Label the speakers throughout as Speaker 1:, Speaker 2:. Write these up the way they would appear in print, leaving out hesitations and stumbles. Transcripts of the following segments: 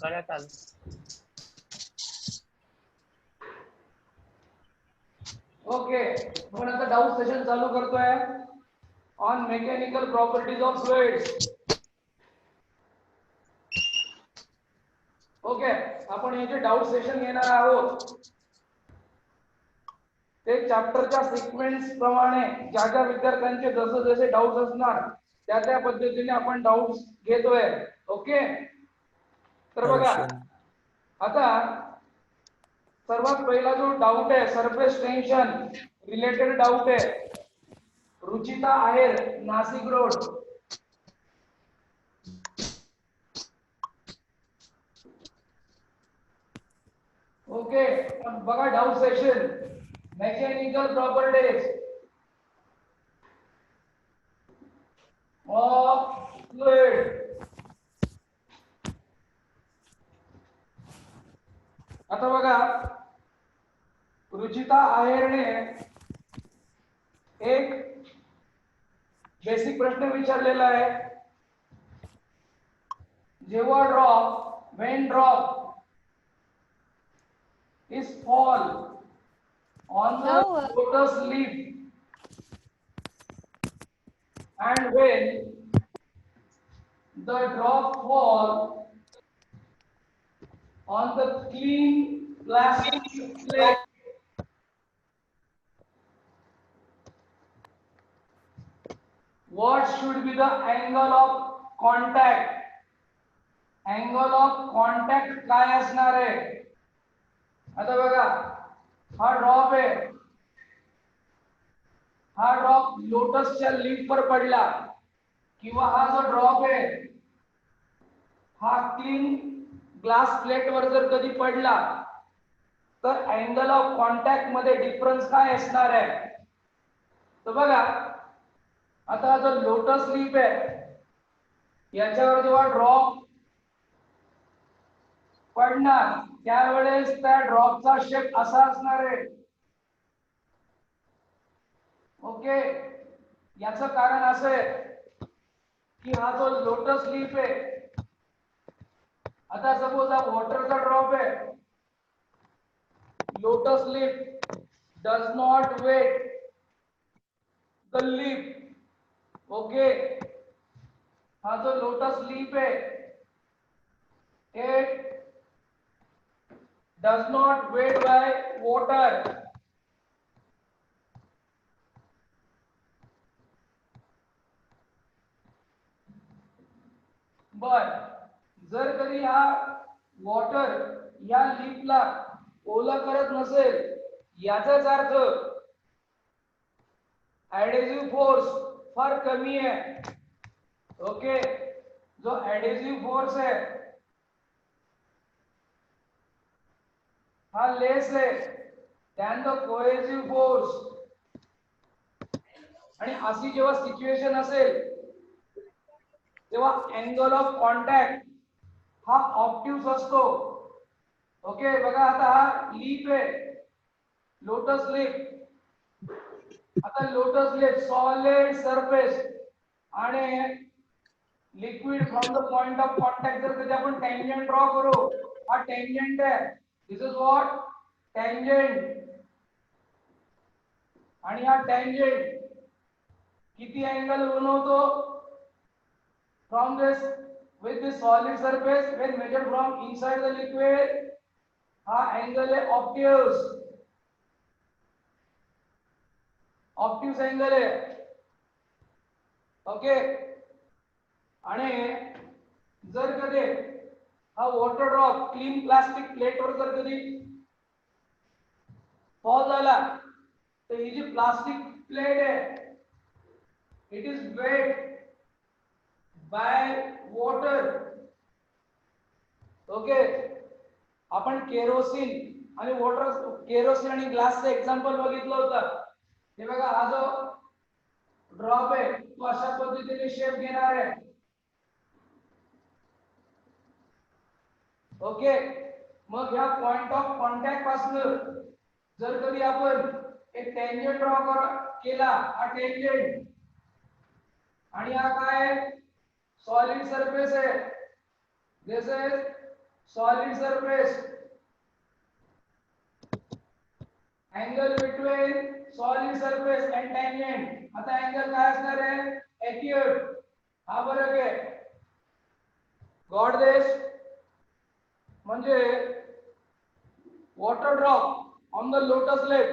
Speaker 1: करण्यात आलं.
Speaker 2: ओके, आपण आता डाउट सेशन चालू करतोय on mechanical properties of fluids. Okay, आपण हे जे डाउट सेशन घेणार आहोत ते चॅप्टरच्या सिक्वेन्स प्रमाणे ज्या ज्या विद्यार्थ्यांचे जसे जसे डाउट्स असणार त्या त्या पद्धतीने आपण डाउट्स घेतोय. ओके, तर बघा आता सर्वात पहिला जो डाउट आहे सरफेस टेन्शन रिलेटेड डाउट आहे. रुचिता आहेर, नाशिक रोड. ओके, बघा doubt session mechanical properties of fluid. आता बघा रुचिता आहेरने एक बेसिक प्रश्न विचारलेला आहे. जेव्हा drop is fall on the lotus leaf and when the drop fall on the clean plastic plate, what should be the angle of contact? Angle of contact काय असणार आहे? आता बघा हा ड्रॉप आहे, हा ड्रॉप लोटसच्या लीफ वर पडला किंवा हा जो ड्रॉप आहे हा क्लीन ग्लास प्लेट वर जर कधी पडला तर अँगल ऑफ कॉन्टॅक्ट मध्ये डिफरन्स काय असणार आहे? तर बघा आता जो लोटस लीफ आहे याच्यावर जेव्हा ड्रॉप पडणार त्यावेळेस त्या ड्रॉपचा शेप असा असणार आहे. ओके, याचं कारण असं आहे की हा जो लोटस लीफ आहे, आता सपोज हा वॉटरचा ड्रॉप आहे, lotus leaf does not wet the leaf. Okay, हा जो लोटस लीफ आहे it does not wait by water. But जर कधी हा वॉटर या लीफला ओला करत नसेल याचाच अर्थ ऍडेसिव्ह फोर्स फार कमी आहे. ओके, जो ऍडेसिव्ह फोर्स आहे हा लेस आहे दॅन द कोहेसिव्ह फोर्स. आणि अशी जेव्हा सिच्युएशन असेल तेव्हा अँगल ऑफ कॉन्टॅक्ट हा ऑब्ट्यूज असतो. ओके, बघा आता हा लीफ आहे, लोटस लीफ. आता लोटस लीफ सॉलिड सरफेस आणि liquid from the point of contact जर कधी आपण टेंजेंट ड्रॉ करू, हा टेंजेंट आहे. This is what tangent. आणि हा टेंजेंट किती अँगल बनवतो from this with the solid surface when measured from inside the liquid? हा अँगल आहे ऑब्ट्यूज. ऑब्ट्यूज अँगल आहे. ओके, आणि जर कधी हा water drop clean plastic plate वर जर कधी फॉल झाला तर ही जी प्लास्टिक प्लेट आहे it is wet by water. Okay, आपण केरोसिन आणि वॉटर, केरोसिन आणि ग्लासचं एक्झाम्पल बघितलं होतं. हे बघा हा जो ड्रॉप आहे तो अशा पद्धतीने शेप घेणार आहे. ओके, मग ह्या पॉइंट ऑफ कॉन्टॅक्ट पासून जर कधी आपण एक टेंजेंट ड्रॉ केला, हा टेंजेंट आणि हा काय सॉलिड सरफेस आहे, this is solid surface, angle between solid surface and tangent. आता angle काय असणार आहे? Acute. हा फरक आहे. गॉड देश म्हणजे water drop on the lotus लेप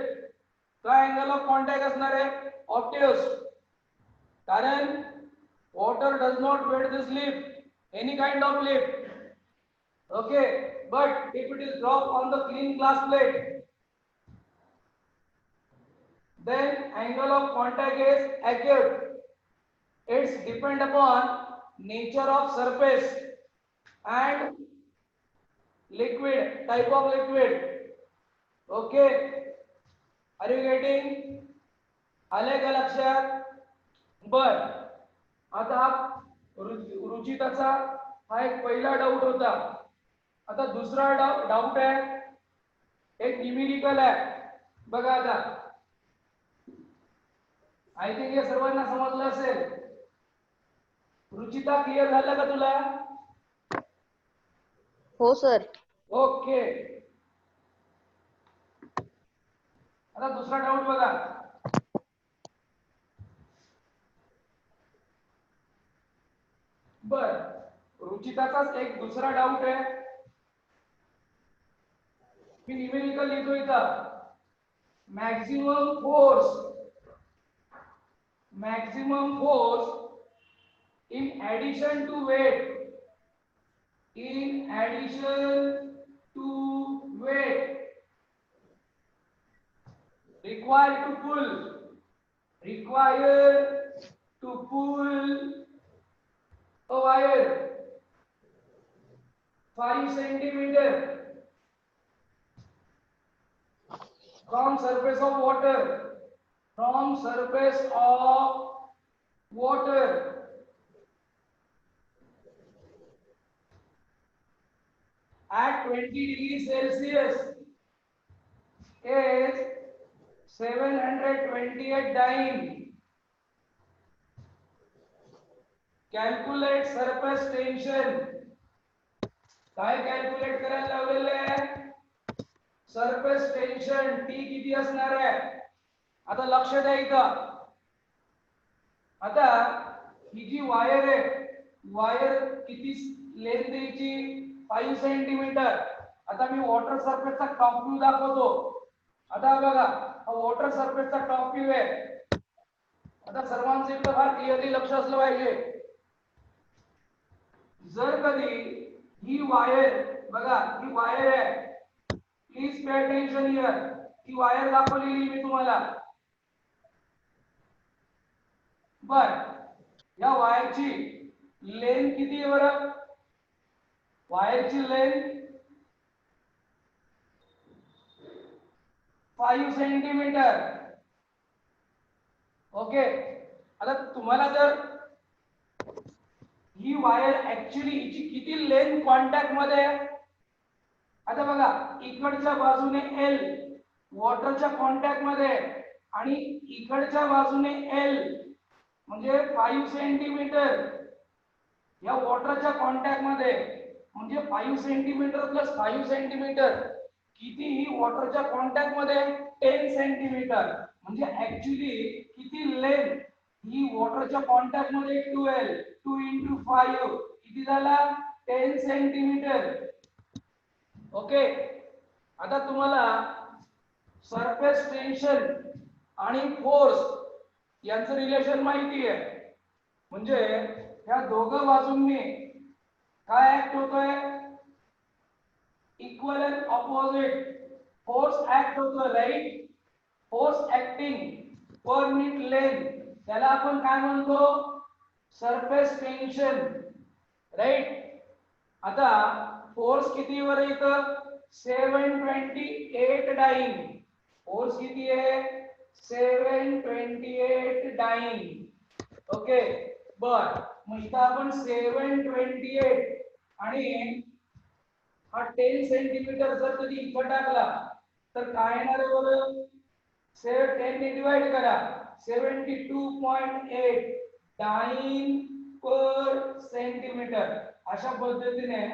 Speaker 2: काय अँगल ऑफ कॉन्टॅक्ट असणार आहे? ऑब्ट्यूस. कारण water does not wet this lip, any kind of lip. Okay, but if it is dropped on the clean glass plate, then angle of contact is acute. It's depend upon nature of surface and liquid, type of liquid. Okay, are you getting? आले का लक्षात? बर, आता रुचिताचा हा एक पहिला doubt होता. आता दुसरा डाऊट आहे, एक न्यूमेरिकल आहे. बघा आता, आय थिंक हे सर्वांना समजलं असेल. रुचिता, क्लिअर झालं का तुला?
Speaker 1: हो सर.
Speaker 2: ओके, आता दुसरा डाऊट बघा. बर, रुचिताचाच एक दुसरा डाऊट आहे. मी न्यूमेरिकल लिहितो इथं. maximum force in addition to weight, required to pull a wire 5 centimeter from surface of water at 20 degrees Celsius is 728 dyne. Calculate surface tension. काय कॅल्क्युलेट करायला लावलेलं आहे? सरफेस टेन्शन टी किती असणार आहे? आता लक्ष द्या इथं. आता ही जी वायर आहे, वायर किती लेंथ द्यायची? 5 सेंटीमीटर. आता मी वॉटर सरफेसचा टॉप व्ह्यू दाखवतो. आता बघा, हा वॉटर सरफेसचा टॉप व्ह्यू आहे. आता सर्वांचं इथं फार क्लिअरली लक्ष असलं पाहिजे. जर कधी ही वायर, बघा ही वायर आहे, please pay attention here. He wire दाखवलेली मी तुम्हाला. बर, या वायरची लेंथ किती आहे बरं? वायरची लेंथ 5 सेंटीमीटर. ओके, आता तुम्हाला जर ही वायर ऍक्च्युअली हिची किती लेंथ कॉन्टॅक्ट मध्ये आहे? आता बघा, इकडच्या बाजूने एल वॉटरच्या कॉन्टॅक्ट मध्ये आणि इकडच्या बाजूने एल म्हणजे 5 सेंटीमीटर या वॉटरच्या कॉन्टॅक्ट मध्ये. म्हणजे 5 सेंटीमीटर प्लस 5 सेंटीमीटर किती? ही वॉटरच्या कॉन्टॅक्ट मध्ये 10 सेंटीमीटर. म्हणजे ऍक्च्युअली किती लेंथ? ही वॉटरच्या कॉन्टॅक्ट मध्ये 12 2 into 5 किती झाला? 10 सेंटीमीटर. ओके, आता तुम्हाला सरफेस टेन्शन आणि फोर्स यांचं रिलेशन माहिती आहे. म्हणजे या दोघं बाजूंनी काय ऍक्ट होतोय? Equal and opposite force act होतोय, right? Force acting per metre length, त्याला आपण काय म्हणतो? Surface tension, right? आता फोर्स किती वर इथं? 728 डाइन. फोर्स किती आहे? 728 डाइन. ओके, बर, मग इथं आपण 728 आणि हा 10 सेंटीमीटर जर कधी इथं टाकला तर काय येणार आहे बरं? 10 ने डिवाइड करा. 72.8 डाइन पर सेंटीमीटर. अशा पद्धतीने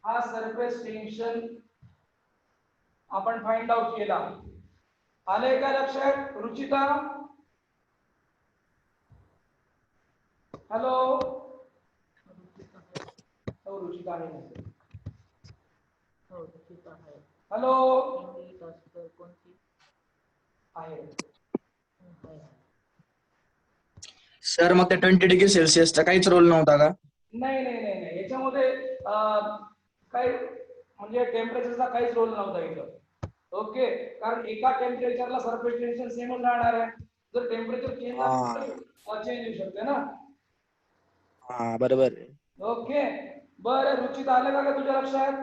Speaker 2: हा सरफेस टेन्शन आपण फाइंड आउट केला. आलंय का लक्षात रुचिता? हॅलो रुचिता आहे हॅलो आहे.
Speaker 1: सर मग ते 20°C काहीच रोल नव्हता का?
Speaker 2: नाही नाही नाही नाही याच्यामध्ये काही म्हणजे टेम्परेचरचा काहीच रोल नव्हता इथं. ओके कारण एका टेम्परेचरला सरफेस टेन्शन सेमच राहणार आहे. जर टेम्परेचर चेंज झालं तर चेंज होऊ शकते ना.
Speaker 1: हा बरोबर.
Speaker 2: ओके बरं रुचित आलं का तुझ्या लक्षात?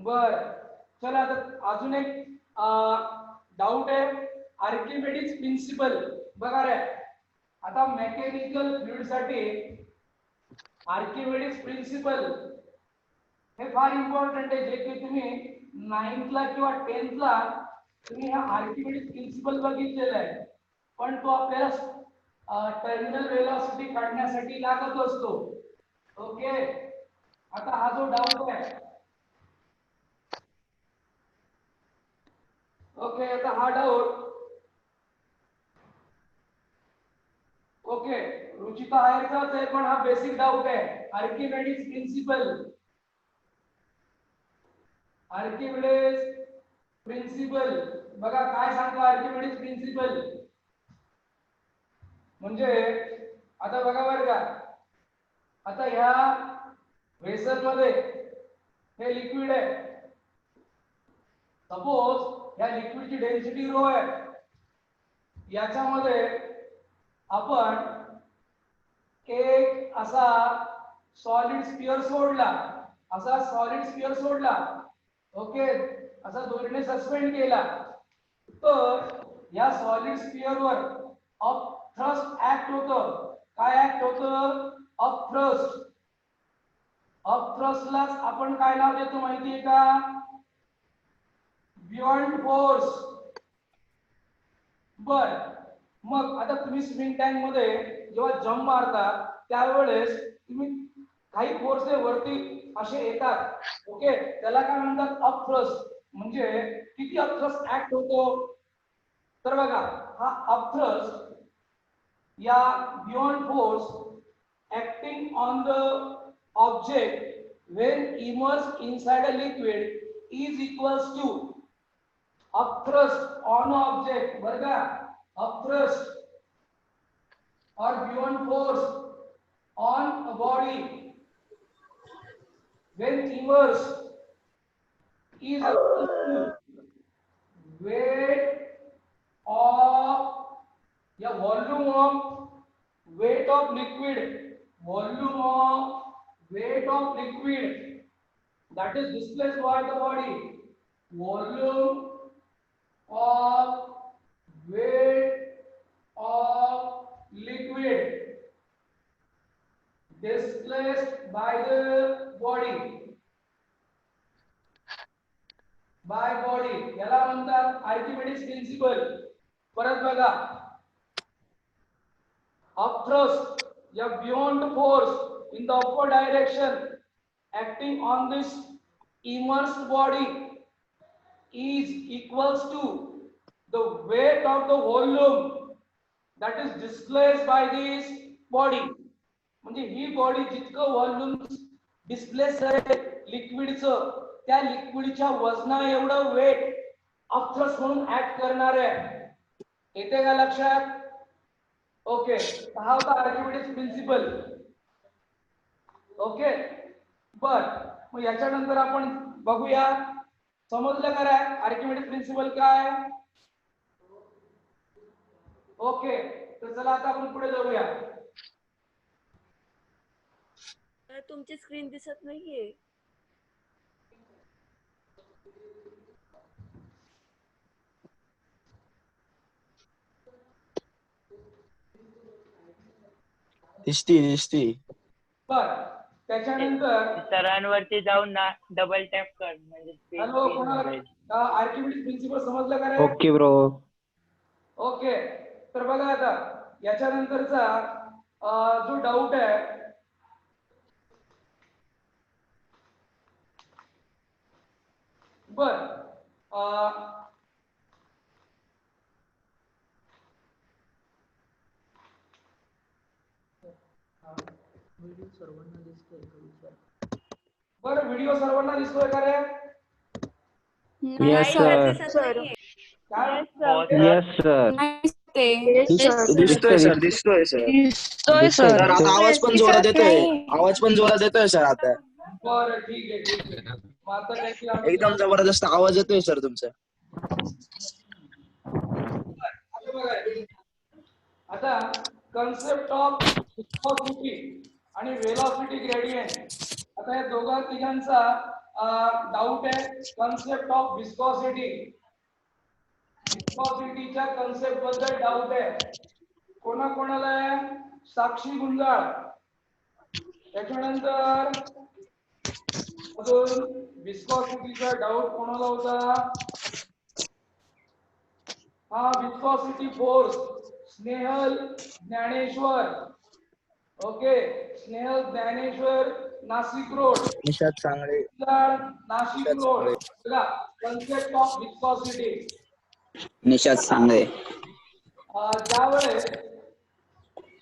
Speaker 2: बर चला आता अजून एक डाऊट आहे. आर्किमिडीज प्रिन्सिपल बघा रे. आता मेकॅनिकल फ्लुइड साठी आर्किमिडीज प्रिन्सिपल हे फार इम्पॉर्टंट आहे. जे की तुम्ही 9th ला किंवा 10th ला तुम्ही हा आर्किमिडीज प्रिन्सिपल बघितलेला आहे. पण तो आपल्याला टर्मिनल वेलोसिटी काढण्यासाठी लागत असतो. ओके आता हा जो डाऊट आहे ओके आता हा डाऊट ओके रुचिता आहेचाच आहे पण हा बेसिक डाऊट आहे. आर्किमिडीज प्रिन्सिपल बघा काय सांगतो आर्किमिडीज प्रिन्सिपल म्हणजे आता बघा बरं का. आता ह्या व्हेसल मध्ये हे लिक्विड आहे. सपोज या लिक्विडची डेन्सिटी रो आहे. याच्यामध्ये आपण एक असा सॉलिड स्फिअर सोडला ओके असा दोरीने सस्पेंड केला तर या सॉलिड स्फिअर वर थ्रस्ट ऍक्ट होतं. काय ऍक्ट होतं? थ्रस्टला आपण काय नाव देतो माहितीये का? Beyond force. बर मग आता तुम्ही स्विमिंग टँक मध्ये जेव्हा जंप मारता त्यावेळेस तुम्ही काही फोर्स वरती असे येतात. ओके त्याला काय म्हणतात? Up thrust. म्हणजे किती अप थ्रस्ट ऍक्ट होतो? तर बघा हा अप थ्रस्ट या beyond force acting on the object when immersed inside a liquid is equals to upthrust on object बरं upthrust or beyond force on a body when immersed is equals to weight of या volume of weight of liquid that is displaced by the body. Volume of weight of liquid displaced by the body याला म्हणतात Archimedes principal. परत बघा upthrust या beyond force in the upward direction acting on this immersed body is equals to the weight of the volume that is displaced by this body. म्हणजे ही body जितकं volume displace करेल लिक्विडचं त्या लिक्विडच्या वजना एवढं weight upthrust म्हणून act करणार आहे. येते का लक्षात? ओके हा होता आर्किमिडीज प्रिन्सिपल. ओके बर मग याच्यानंतर आपण बघूया समजलं का आर्किमिडीज प्रिन्सिपल काय? ओके तर चला आता आपण पुढे जाऊया.
Speaker 3: तुमची स्क्रीन दिसत नाहीये.
Speaker 1: दिसती.
Speaker 2: बर त्याच्यानंतर
Speaker 4: सरांवरती जाऊन ना डबल टॅप कर म्हणजे
Speaker 2: हॅलो कोणाला आर्किमिडीज प्रिन्सिपल समजलं का रे?
Speaker 1: Okay bro.
Speaker 2: ओके तर बघा आता याच्यानंतरचा जो डाऊट आहे बर बर व्हिडिओ सर्वांना दिसतोय का रे?
Speaker 5: Yes,
Speaker 3: नाही
Speaker 5: sir.
Speaker 3: दिसत नाहीये.
Speaker 2: काय
Speaker 4: हो
Speaker 5: Yes, sir.
Speaker 1: दिसतोय सर, दिसतोय सर.
Speaker 5: दिसतोय
Speaker 1: सर आता आवाज पण जोरात येतोय. आवाज पण जोरात येतोय सर आता.
Speaker 2: बरं ठीक आहे ठीक आहे. मग आता काहीतरी आम्ही
Speaker 1: एकदम जबरदस्त आवाज येतोय सर तुमचा.
Speaker 2: आता बघा आता कन्सेप्ट ऑफ व्हिस्कोसिटी आणि वेलॉसिटी ग्रेडियंट. आता या दोघा तिघांचा डाऊट आहे. कन्सेप्ट ऑफ व्हिस्कोसिटी, व्हिस्कोसिटीच्या कन्सेप्ट बद्दल डाऊट आहे. कोणाकोणाला आहे? साक्षी गुंजाळ. त्याच्यानंतर अजून व्हिस्कोसिटीचा डाऊट कोणाला होता? Viscosity force Snehal Dnyaneshwar. Okay, Snehal Dnyaneshwar, Nashik road,
Speaker 1: निशात सांगळे.
Speaker 2: नाशिक रोड. बघा कन्सेप्ट ऑफ विस्कॉसिटी.
Speaker 6: निशात सांगळे.
Speaker 2: ज्यावेळेस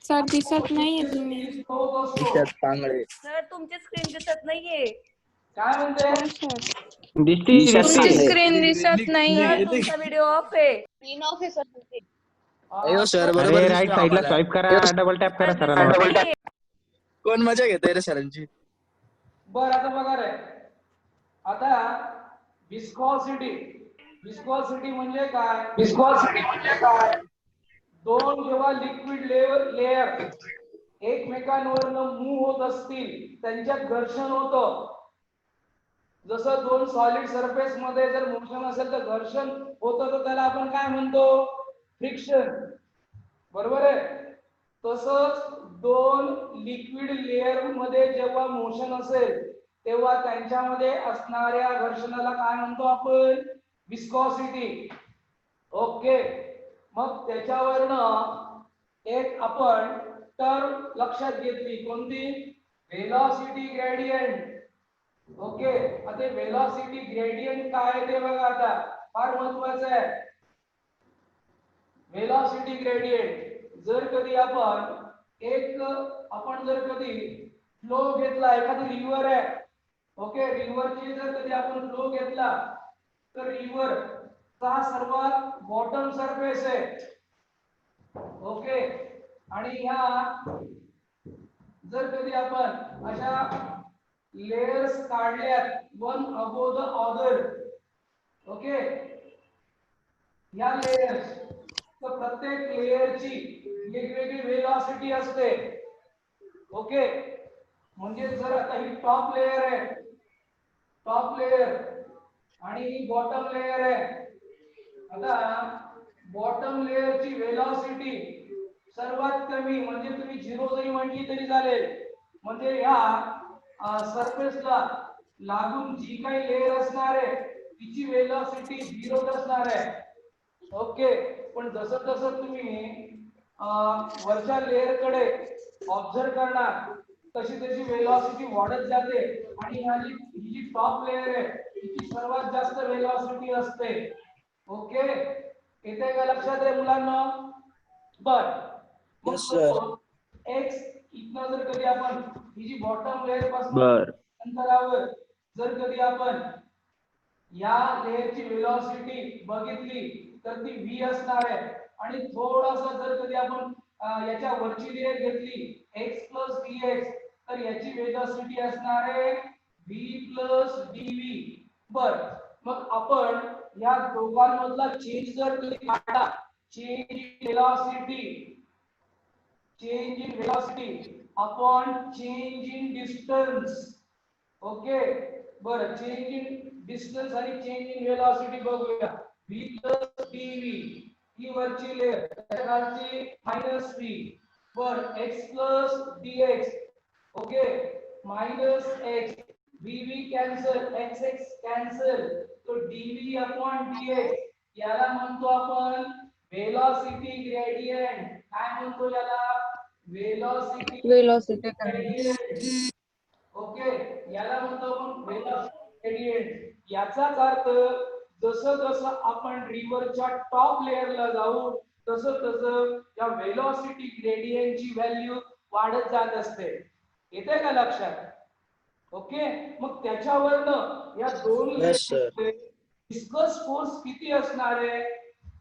Speaker 7: सर दिसत नाहीये तुम्ही.
Speaker 2: होत असतो.
Speaker 1: निशात सांगळे.
Speaker 3: सर तुमची स्क्रीन दिसत नाहीये.
Speaker 2: काय म्हणते?
Speaker 7: हो सर.
Speaker 6: निशात
Speaker 7: तुमची
Speaker 6: सांगळे.
Speaker 7: स्क्रीन दिसत नाहीये.
Speaker 3: सर तुमचा व्हिडिओ ऑफ आहे.
Speaker 1: अयो सर
Speaker 5: अरे
Speaker 1: बरोबर
Speaker 5: राईट
Speaker 1: दिसतोय
Speaker 5: साईडला
Speaker 1: आम्हाला.
Speaker 5: स्वाईप करा, डबल टॅप करा सरांना.
Speaker 3: दिसत नाहीये.
Speaker 1: कोण मजा घेतोय रे सरांची?
Speaker 2: बर आता बघा रे, आता विस्कॉसिटी. विस्कॉसिटी म्हणजे काय? विस्कॉसिटी म्हणजे काय? दोन जेव्हा लिक्विड लेअर एकमेकांवर मूव्ह होत असतील त्यांच्यात घर्षण होतं. जसं दोन सॉलिड सरफेस मध्ये जर मोशन असेल तर घर्षण होतं, तर त्याला आपण काय म्हणतो? फ्रिक्शन. बरोबर आहे. तसंच दोन लिक्विड लेअर मध्ये जेव्हा मोशन असेल तेव्हा त्यांच्यामध्ये असणाऱ्या घर्षणाला काय म्हणतो आपण? विस्कॉसिटी. ओके, मग त्याच्यावरनं एक आपण टर्म लक्षात घेतली. कोणती? Velocity gradient. ओके, आता वेलॉसिटी ग्रेडियंट काय आहे ते बघा. आता फार महत्वाचं आहे वेलॉसिटी ग्रेडियंट. जर कधी आपण जर कधी फ्लो घेतला, एखादी रिव्हर आहे. ओके, रिव्हरची जर कधी आपण फ्लो घेतला तर रिव्हर चा सर्वात बॉटम सरफेस आहे. ओके, आणि ह्या जर कधी आपण अशा लेयर्स काढल्यात one above the other. Okay, या लेयर्स, तर प्रत्येक लेयरची वेगवेगळी वेलॉसिटी असते. ओके, म्हणजे जर आता ही टॉप लेयर आहे, टॉप लेयर, आणि ही बॉटम लेयर आहे. आता बॉटम लेयरची वेलॉसिटी सर्वात कमी, म्हणजे तुम्ही 0 जरी म्हटली तरी चालेल. म्हणजे ह्या सरफेसला लागून जी काही लेयर असणार आहे तिची वेलॉसिटी 0 असणार आहे. ओके, पण जसं जसं तुम्ही वरच्या लेयर कडे ऑब्झर्व करणार तशी तशी वेलॉसिटी वाढत जाते. आणि ही जी टॉप लेयर आहे तिची सर्वात जास्त वेलॉसिटी असते. ओके, येते का लक्षात रे मुलांना? बर, मग
Speaker 1: Yes, sir.
Speaker 2: एक्स इथनं जर कधी आपण ही जी बॉटम लेयर पासून
Speaker 5: बर.
Speaker 2: अंतरावर जर कधी आपण या लेयरची वेलॉसिटी बघितली तर ती v असणार आहे. आणि थोडासा जर कधी आपण याच्या वरची लेयर घेतली x + dx तर याची वेलॉसिटी असणार आहे v + dv. बर, मग आपण या दोघांमधला चेंज जर कधी काढला, change in velocity upon change in distance. Okay, बरं, चेंज इन डिस्टन्स आणि चेंज इन वेलॉसिटी बघूया. v + dv, ही वरची लेयर, त्याच्या खालची -v. बर, x + dx. Okay, -x, vv cancel, x cancel, तो dv अपॉन dx याला म्हणतो आपण वेलॉसिटी ग्रेडियंट. काय म्हणतो याला? Velocity gradient. ओके, याला म्हणतो आपण वेलॉसिटी ग्रेडियंट. याचाच अर्थ जसं जसं आपण रिव्हरच्या टॉप लेअरला जाऊ तसं तसं या वेलोसिटी ग्रेडियंटची व्हॅल्यू वाढत जात असते. येते का लक्षात? ओके, मग त्याच्यावरनं या दोन
Speaker 1: Yes, sir.
Speaker 2: विस्कस फोर्स किती असणार आहे?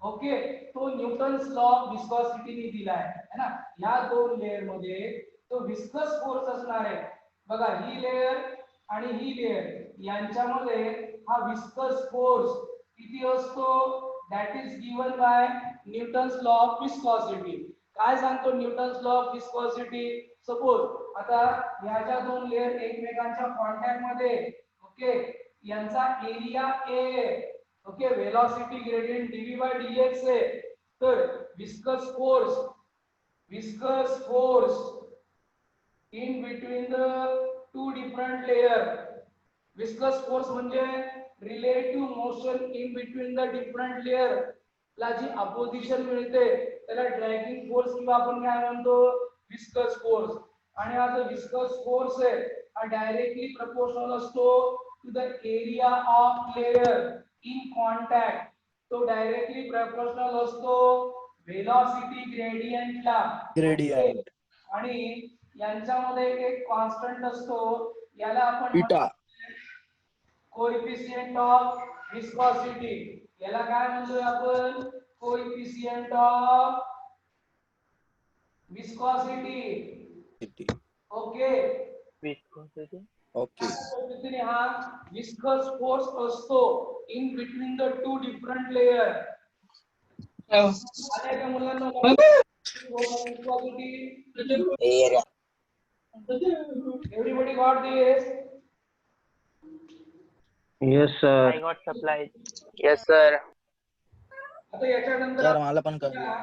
Speaker 2: ओके, तो न्यूटन्स लॉ ऑफ विस्कॉसिटीने दिलाय है ना. या दोन लेअर मध्ये तो विस्कस फोर्स असणार आहे. बघा, ही लेअर आणि ही लेअर यांच्यामध्ये हा विस्कस फोर्स किती असतो? That is given by Newton's law of viscosity. काय सांगतो Newton's law of viscosity? Suppose आता ह्या दोन लेअर एकमेकांच्या कॉन्टॅक्ट मध्ये, ओके, यांचा area A, okay, velocity gradient dv by dx आहे. तर viscous force in between the two different layer. Viscous force म्हणजे relative motion in between the different layer ला जी अपोजिशन मिळते त्याला ड्रॅगिंग फोर्स किंवा आपण काय म्हणतो विस्कस फोर्स. आणि हा जो विस्कस फोर्स आहे हा डायरेक्टली प्रपोर्शनल असतो to the area of layer in contact. तो डायरेक्टली प्रपोर्शनल असतो वेलोसिटी ग्रेडियंटला.
Speaker 1: Gradient.
Speaker 2: आणि यांच्यामध्ये एक कॉन्स्टंट असतो, याला आपण
Speaker 1: Eta.
Speaker 2: Coefficient of viscosity. याला काय म्हणतोय आपण? Coefficient of viscosity. Okay,
Speaker 4: Viscosity.
Speaker 1: Okay.
Speaker 2: पद्धतीने हा विस्कस फोर्स असतो in between the two different layer. आले का मुलांना? Viscosity.
Speaker 6: Area
Speaker 2: everybody got this?
Speaker 5: Yes sir.
Speaker 4: I got supplies.
Speaker 6: Yes sir.
Speaker 2: आता याच्यानंतर
Speaker 1: सर मला पण कळलं.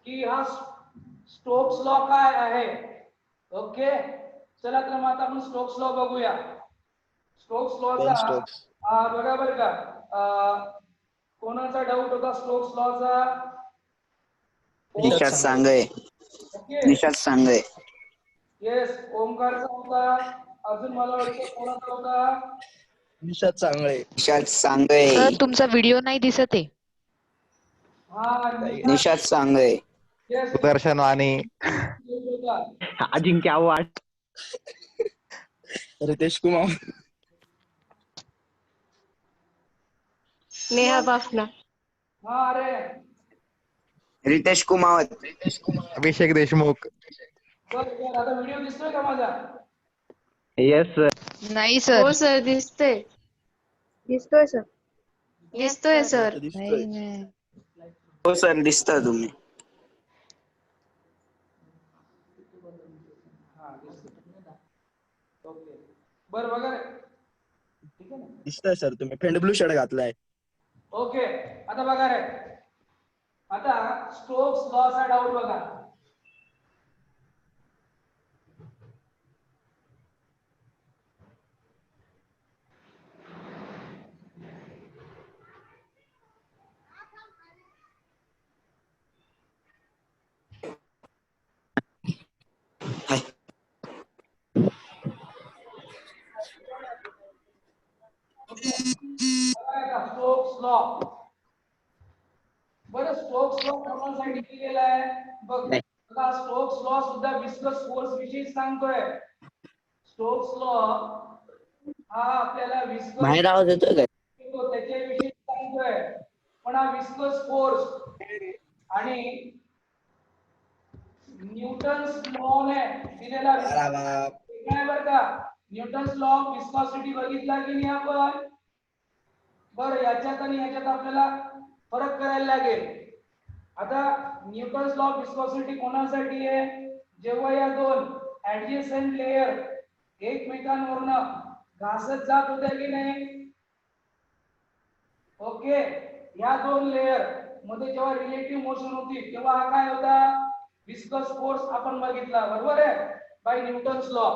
Speaker 2: की हा स्टोक्स लॉ काय आहे. ओके, चला तर मग आता आपण स्टोक्स लॉ बघूया. स्टोक्स लॉचा
Speaker 1: Stokes.
Speaker 2: बघा बरं का, कोणाचा डाऊट होता स्टोक्स लॉचा?
Speaker 6: निशात सांगय.
Speaker 2: ओके,
Speaker 6: निशात सांगय.
Speaker 2: येस, ओमकारचा होता. अजून मला वाटतं कोणाचा होता?
Speaker 1: निशात चांगले.
Speaker 6: निशात सांगय.
Speaker 8: सर तुमचा व्हिडिओ नाही दिसत आहे.
Speaker 2: हा,
Speaker 6: निशात सांगय.
Speaker 2: येस,
Speaker 9: सुदर्शन वाणी.
Speaker 2: होता.
Speaker 5: अजिंक्य आव्हाड.
Speaker 1: रितेश कुमार.
Speaker 7: नेहा बाफना.
Speaker 2: हा, अरे
Speaker 6: रितेश कुमावत.
Speaker 9: अभिषेक देशमुख.
Speaker 2: बरं, आता व्हिडिओ दिसतोय का माझा?
Speaker 5: Yes sir.
Speaker 8: नाही सर.
Speaker 7: हो सर, दिसते.
Speaker 3: दिसतोय सर.
Speaker 7: दिसतोय सर.
Speaker 1: दिसतोय.
Speaker 8: नाही.
Speaker 6: हो सर, दिसता तुम्ही.
Speaker 2: ओके, बरं बघा रे. ठीक आहे ना?
Speaker 1: दिसतोय सर. तुम्ही फेंड ब्लू शर्ट घातलाय.
Speaker 2: ओके, आता बघा रे, आता स्टोक्स लॉचा डाऊट बघा. Stokes law. बरं, स्टोक्स लॉ कोणासाठी दिलेला आहे? बघा, स्टोक्स लॉ सुद्धा विस्कस फोर्स विषयी सांगतोय. स्टोक्स लॉ हा आपल्याला विस्कस
Speaker 6: बाहेर आवाज येतोय का?
Speaker 2: त्याच्याविषयी सांगतोय. पण हा विस्कस फोर्स आणि न्यूटन्स लॉने दिलेला काय बरं का? न्यूटन्स लॉ ऑफ विस्कॉसिटी बघितला की नाही आपण? बरं, याच्यात आणि याच्यात आपल्याला फरक करायला लागेल. आता न्यूटन्स लॉ ऑफ विस्कॉसिटी कोणासाठी आहे? जेव्हा या दोन ऍडजसेंट लेयर एकमेकांवरनं घासत जात होत्या की नाही. ओके, या दोन लेयर मध्ये जेव्हा रिलेटिव्ह मोशन होती तेव्हा हा काय होता? विस्कस फोर्स आपण बघितला, बरोबर आहे, बाय न्यूटन्स लॉ.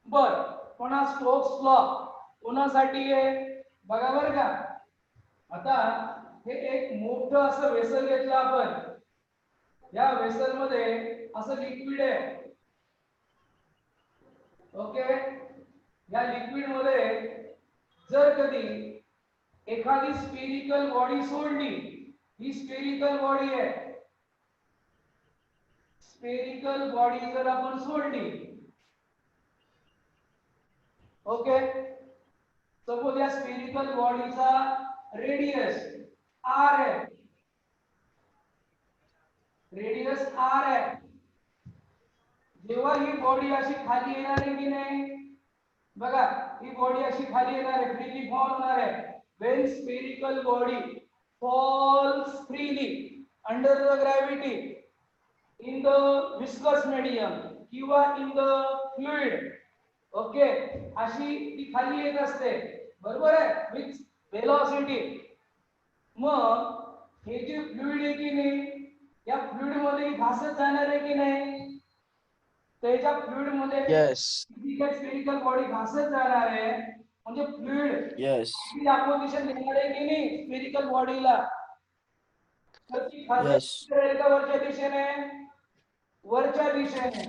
Speaker 2: बर, पण हा स्टोक्स लॉ कोणासाठी आहे? बघा बरं का, आता हे एक मोठं असं वेसल घेतलं आपण. या वेसल मध्ये असं लिक्विड आहे. ओके, या लिक्विड मध्ये जर कधी एखादी स्पेरिकल बॉडी सोडली, ही स्पेरिकल बॉडी आहे, स्पेरिकल बॉडी जर आपण सोडली, ओके, सपोज या स्पेरिकल बॉडीचा रेडियस r आहे, रेडियस r आहे. जेव्हा ही बॉडी अशी खाली येणार आहे की नाही, बघा ही बॉडी अशी खाली येणार आहे, फ्रीली फॉल होणार आहे. when spherical body falls freely under the gravity in the viscous medium किंवा in the fluid, ओके, अशी ती खाली येत असते, बरोबर आहे, विथ वेलोसिटी. मग हे जे फ्लुइड आहे की नाही, या फ्लुइड मध्ये घासत जाणार आहे की नाही, त्याच्या फ्लुइड मध्ये
Speaker 1: येस
Speaker 2: स्पेरिकल बॉडी घासत जाणार आहे, म्हणजे फ्लुइड
Speaker 1: येस
Speaker 2: अपोजिशन देणार आहे की नाही स्पेरिकल बॉडीला, तर ती खाली
Speaker 1: Yes.
Speaker 2: राहील का वरच्या दिशेने, वरच्या दिशेने.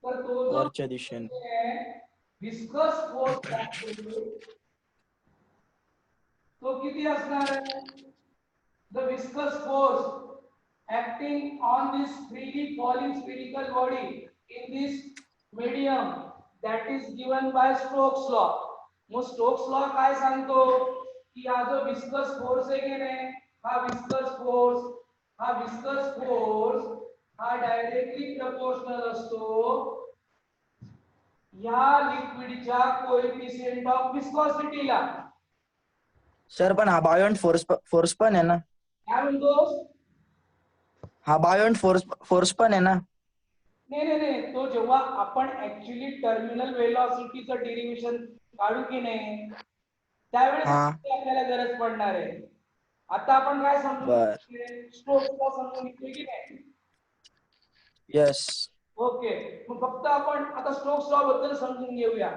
Speaker 2: तर तो जो
Speaker 1: वरच्या दिशेने
Speaker 2: विस्कस फोर्स तो किती असणार आहे, the viscous force acting on this freely falling spherical body in this medium, that is given by Stokes law. मग स्टोक्स लॉ काय सांगतो की हा जो विस्कस फोर्स आहे की नाही, हा विस्कस फोर्स हा डायरेक्टली प्रपोर्शनल असतो या लिक्विडच्या कोएफिशिएंट ऑफ विस्कोसिटीला.
Speaker 1: सर पण हा बायोंट फोर्स पण आहे ना,
Speaker 2: काय म्हणतोस?
Speaker 1: हा बायोंट फोर्स पण आहे ना.
Speaker 2: नाही, तो जेव्हा आपण ऍक्च्युली टर्मिनल वेलोसिटीचं डेरिव्हेशन काढू की नाही, त्यावेळेस
Speaker 1: हा.
Speaker 2: आपल्याला गरज पडणार आहे. आता आपण काय समजून
Speaker 1: बर.
Speaker 2: स्ट्रोक्स लॉ समजून घेतोय की नाही,
Speaker 1: येस
Speaker 2: ओके. मग फक्त आपण आता स्टोक्स लॉ बद्दल समजून घेऊया.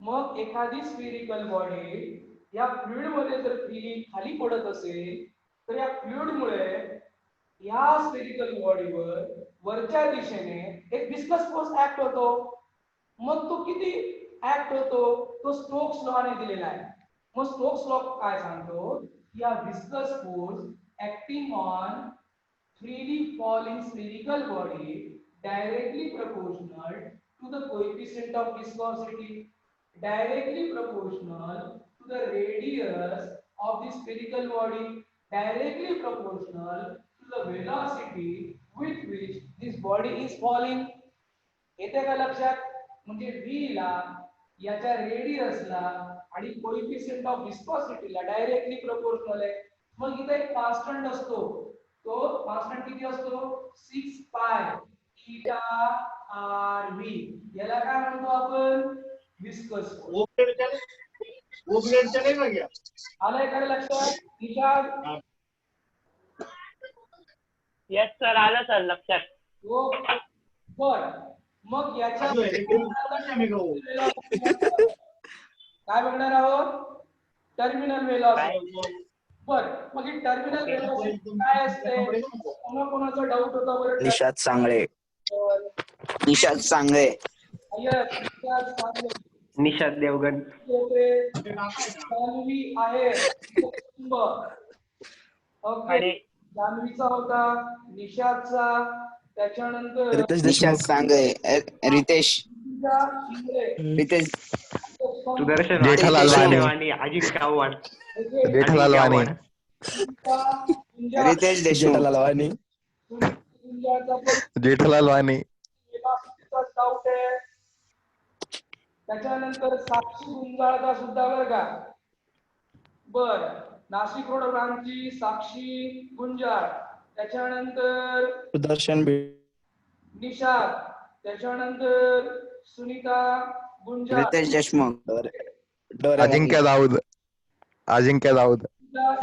Speaker 2: मग एखादी स्फेरिकल बॉडी या फ्लुइड मध्ये जर खाली पडत असेल, तर या फ्लुइड मुळे या स्फेरिकल बॉडीवर वरच्या दिशेने एक विस्कस फोर्स ऍक्ट होतो. मग तो किती ऍक्ट होतो, तो स्टोक्स लॉ ने दिलेला आहे. मग स्टोक्स लॉ काय सांगतो, या viscous force acting on freely falling spherical body directly proportional to the coefficient of viscosity, directly proportional to the radius of the spherical body, directly proportional to the velocity with which this body is falling. येते का लक्षात? म्हणजे v ला याच्या रेडियसला आणि coefficient of विस्कोसिटीला directly proportional आहे. मग इथे एक कॉन्स्टंट असतो, तो कॉन्स्टंट किती असतो, 6 पाय थीटा आर व्ही. याला काय म्हणतो आपण, विस्कस फोर्स. आलंय का लक्षात निशाद?
Speaker 4: येस सर, आलं सर लक्षात.
Speaker 2: हो बर. मग याच्या काय बघणार आहोत, टर्मिनल वेलोसिटी. बर, मग ही टर्मिनल वेलोसिटी काय असते, कोणाकोणाचा डाऊट होता बरं?
Speaker 1: निशाद सांगळे.
Speaker 6: निशाद सांगळे.
Speaker 5: निशाद देवगण.
Speaker 2: जान्हवी आहे, ओके,
Speaker 4: आणि
Speaker 2: जान्हवीचा होता, निशादचा, त्याच्यानंतर
Speaker 1: रितेश
Speaker 6: निशाद
Speaker 1: देशमुख.
Speaker 6: सांगळे. रितेश
Speaker 2: शिंदे,
Speaker 6: रितेश
Speaker 5: सुदर्शन
Speaker 9: जेठालाल वाणी.
Speaker 5: वाणी, अजिंक्य आव्हाड.
Speaker 9: जेठालाल वाणी.
Speaker 6: रितेश देशमुख.
Speaker 1: जेठालाल वाणी.
Speaker 9: जेठालाल वाणी.
Speaker 2: डाऊट आहे. त्याच्यानंतर साक्षी गुंजाळचा सुद्धा बरं का. बर, नाशिक रोड ब्रांचची साक्षी गुंजाळ, त्याच्यानंतर
Speaker 1: सुदर्शन
Speaker 2: निशाद, त्याच्यानंतर सुनीता गुंजाळ,
Speaker 6: रितेश देशमुख.
Speaker 1: डोरे
Speaker 9: अजिंक्य दाऊद. अजिंक्य दाऊद.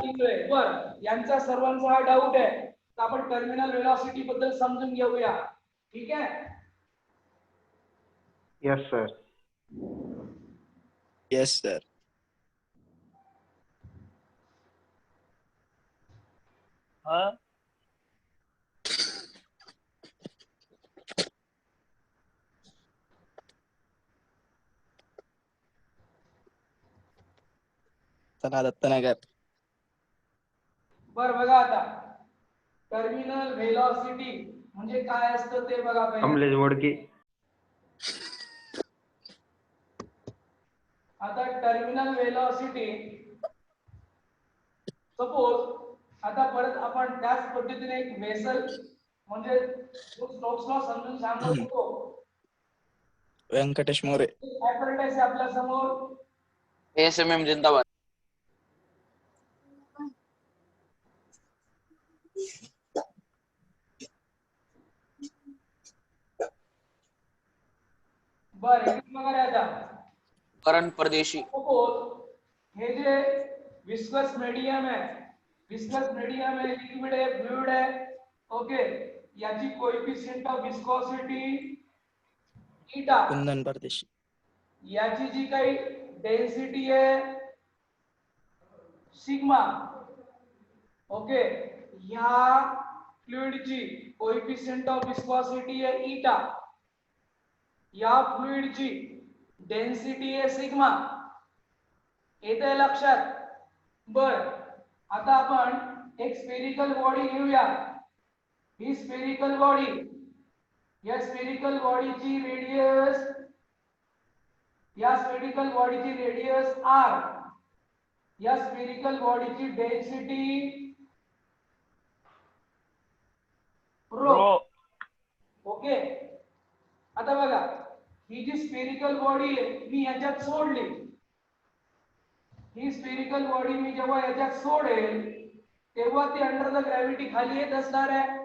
Speaker 2: इंगळे. बर, यांचा सर्वांचा हा डाऊट आहे. तर आपण टर्मिनल वेलोसिटी बद्दल समजून घेऊया, ठीक आहे.
Speaker 5: Yes sir.
Speaker 1: Yes sir.
Speaker 4: हा
Speaker 1: चला दत्तनगर.
Speaker 2: बर बघा आता टर्मिनल व्हेलॉसिटी म्हणजे काय असतं ते बघा पहिले.
Speaker 5: कमलेश मोडके.
Speaker 2: आता टर्मिनल व्हेलॉसिटी सपोज आता परत आपण त्याच पद्धतीने एक वेसल म्हणजे स्टोक्स लॉ समजून सांगत होतो.
Speaker 1: व्यंकटेश मोरे.
Speaker 2: ऍपरेटाइज आहे आपल्या समोर.
Speaker 6: ASMM जिंदाबाद.
Speaker 2: बर हे बघा रे आता
Speaker 6: करण परदेशी.
Speaker 2: सपोज हे जे विस्कस मीडियम आहे, विस्कस मीडियम आहे, लिक्विड आहे, फ्लुइड आहे. ओके, याची कोएफिशिएंट ऑफ विस्कोसिटी ईटा,
Speaker 1: कुंदन परदेशी.
Speaker 2: याची जी काही डेन्सिटी आहे सिग्मा. ओके, ह्या फ्लुइडची कोएफिशिएंट ऑफ विस्कोसिटी आहे ईटा, या फ्लुइडची डेन्सिटी आहे सिग्मा. येते लक्षात. बर आता आपण एक स्फेरिकल बॉडी घेऊया. ही स्फेरिकल बॉडी, या स्फेरिकल बॉडीची रेडियस, या स्फेरिकल बॉडीची रेडियस r, या स्फेरिकल बॉडीची डेन्सिटी रो. ओके, आता बघा ही जी स्फेरिकल बॉडी आहे मी याच्यात सोडली. ही स्फेरिकल बॉडी मी जेव्हा याच्यात सोडेल तेव्हा ती अंडर द ग्रॅव्हिटी खाली येत असणार आहे.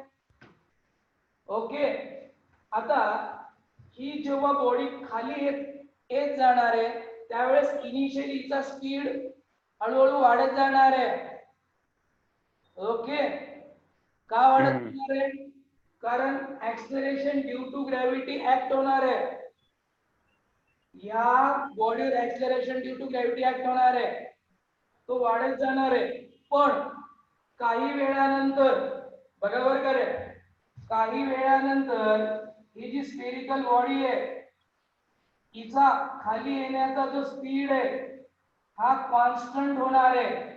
Speaker 2: ओके, आता ही जेव्हा बॉडी खाली येत जाणार आहे त्यावेळेस इनिशियली हिचा स्पीड हळूहळू वाढत जाणार आहे. ओके, का वाढत जाणार आहे? कारण acceleration due to gravity act होणार आहे. या बॉडीवर acceleration due to gravity act होणार आहे, तो वाढत जाणार आहे. पण काही वेळानंतर बघा बरं करे, काही वेळानंतर ही जी स्फेरिकल बॉडी आहे हिचा खाली येण्याचा जो स्पीड आहे हा कॉन्स्टंट होणार आहे.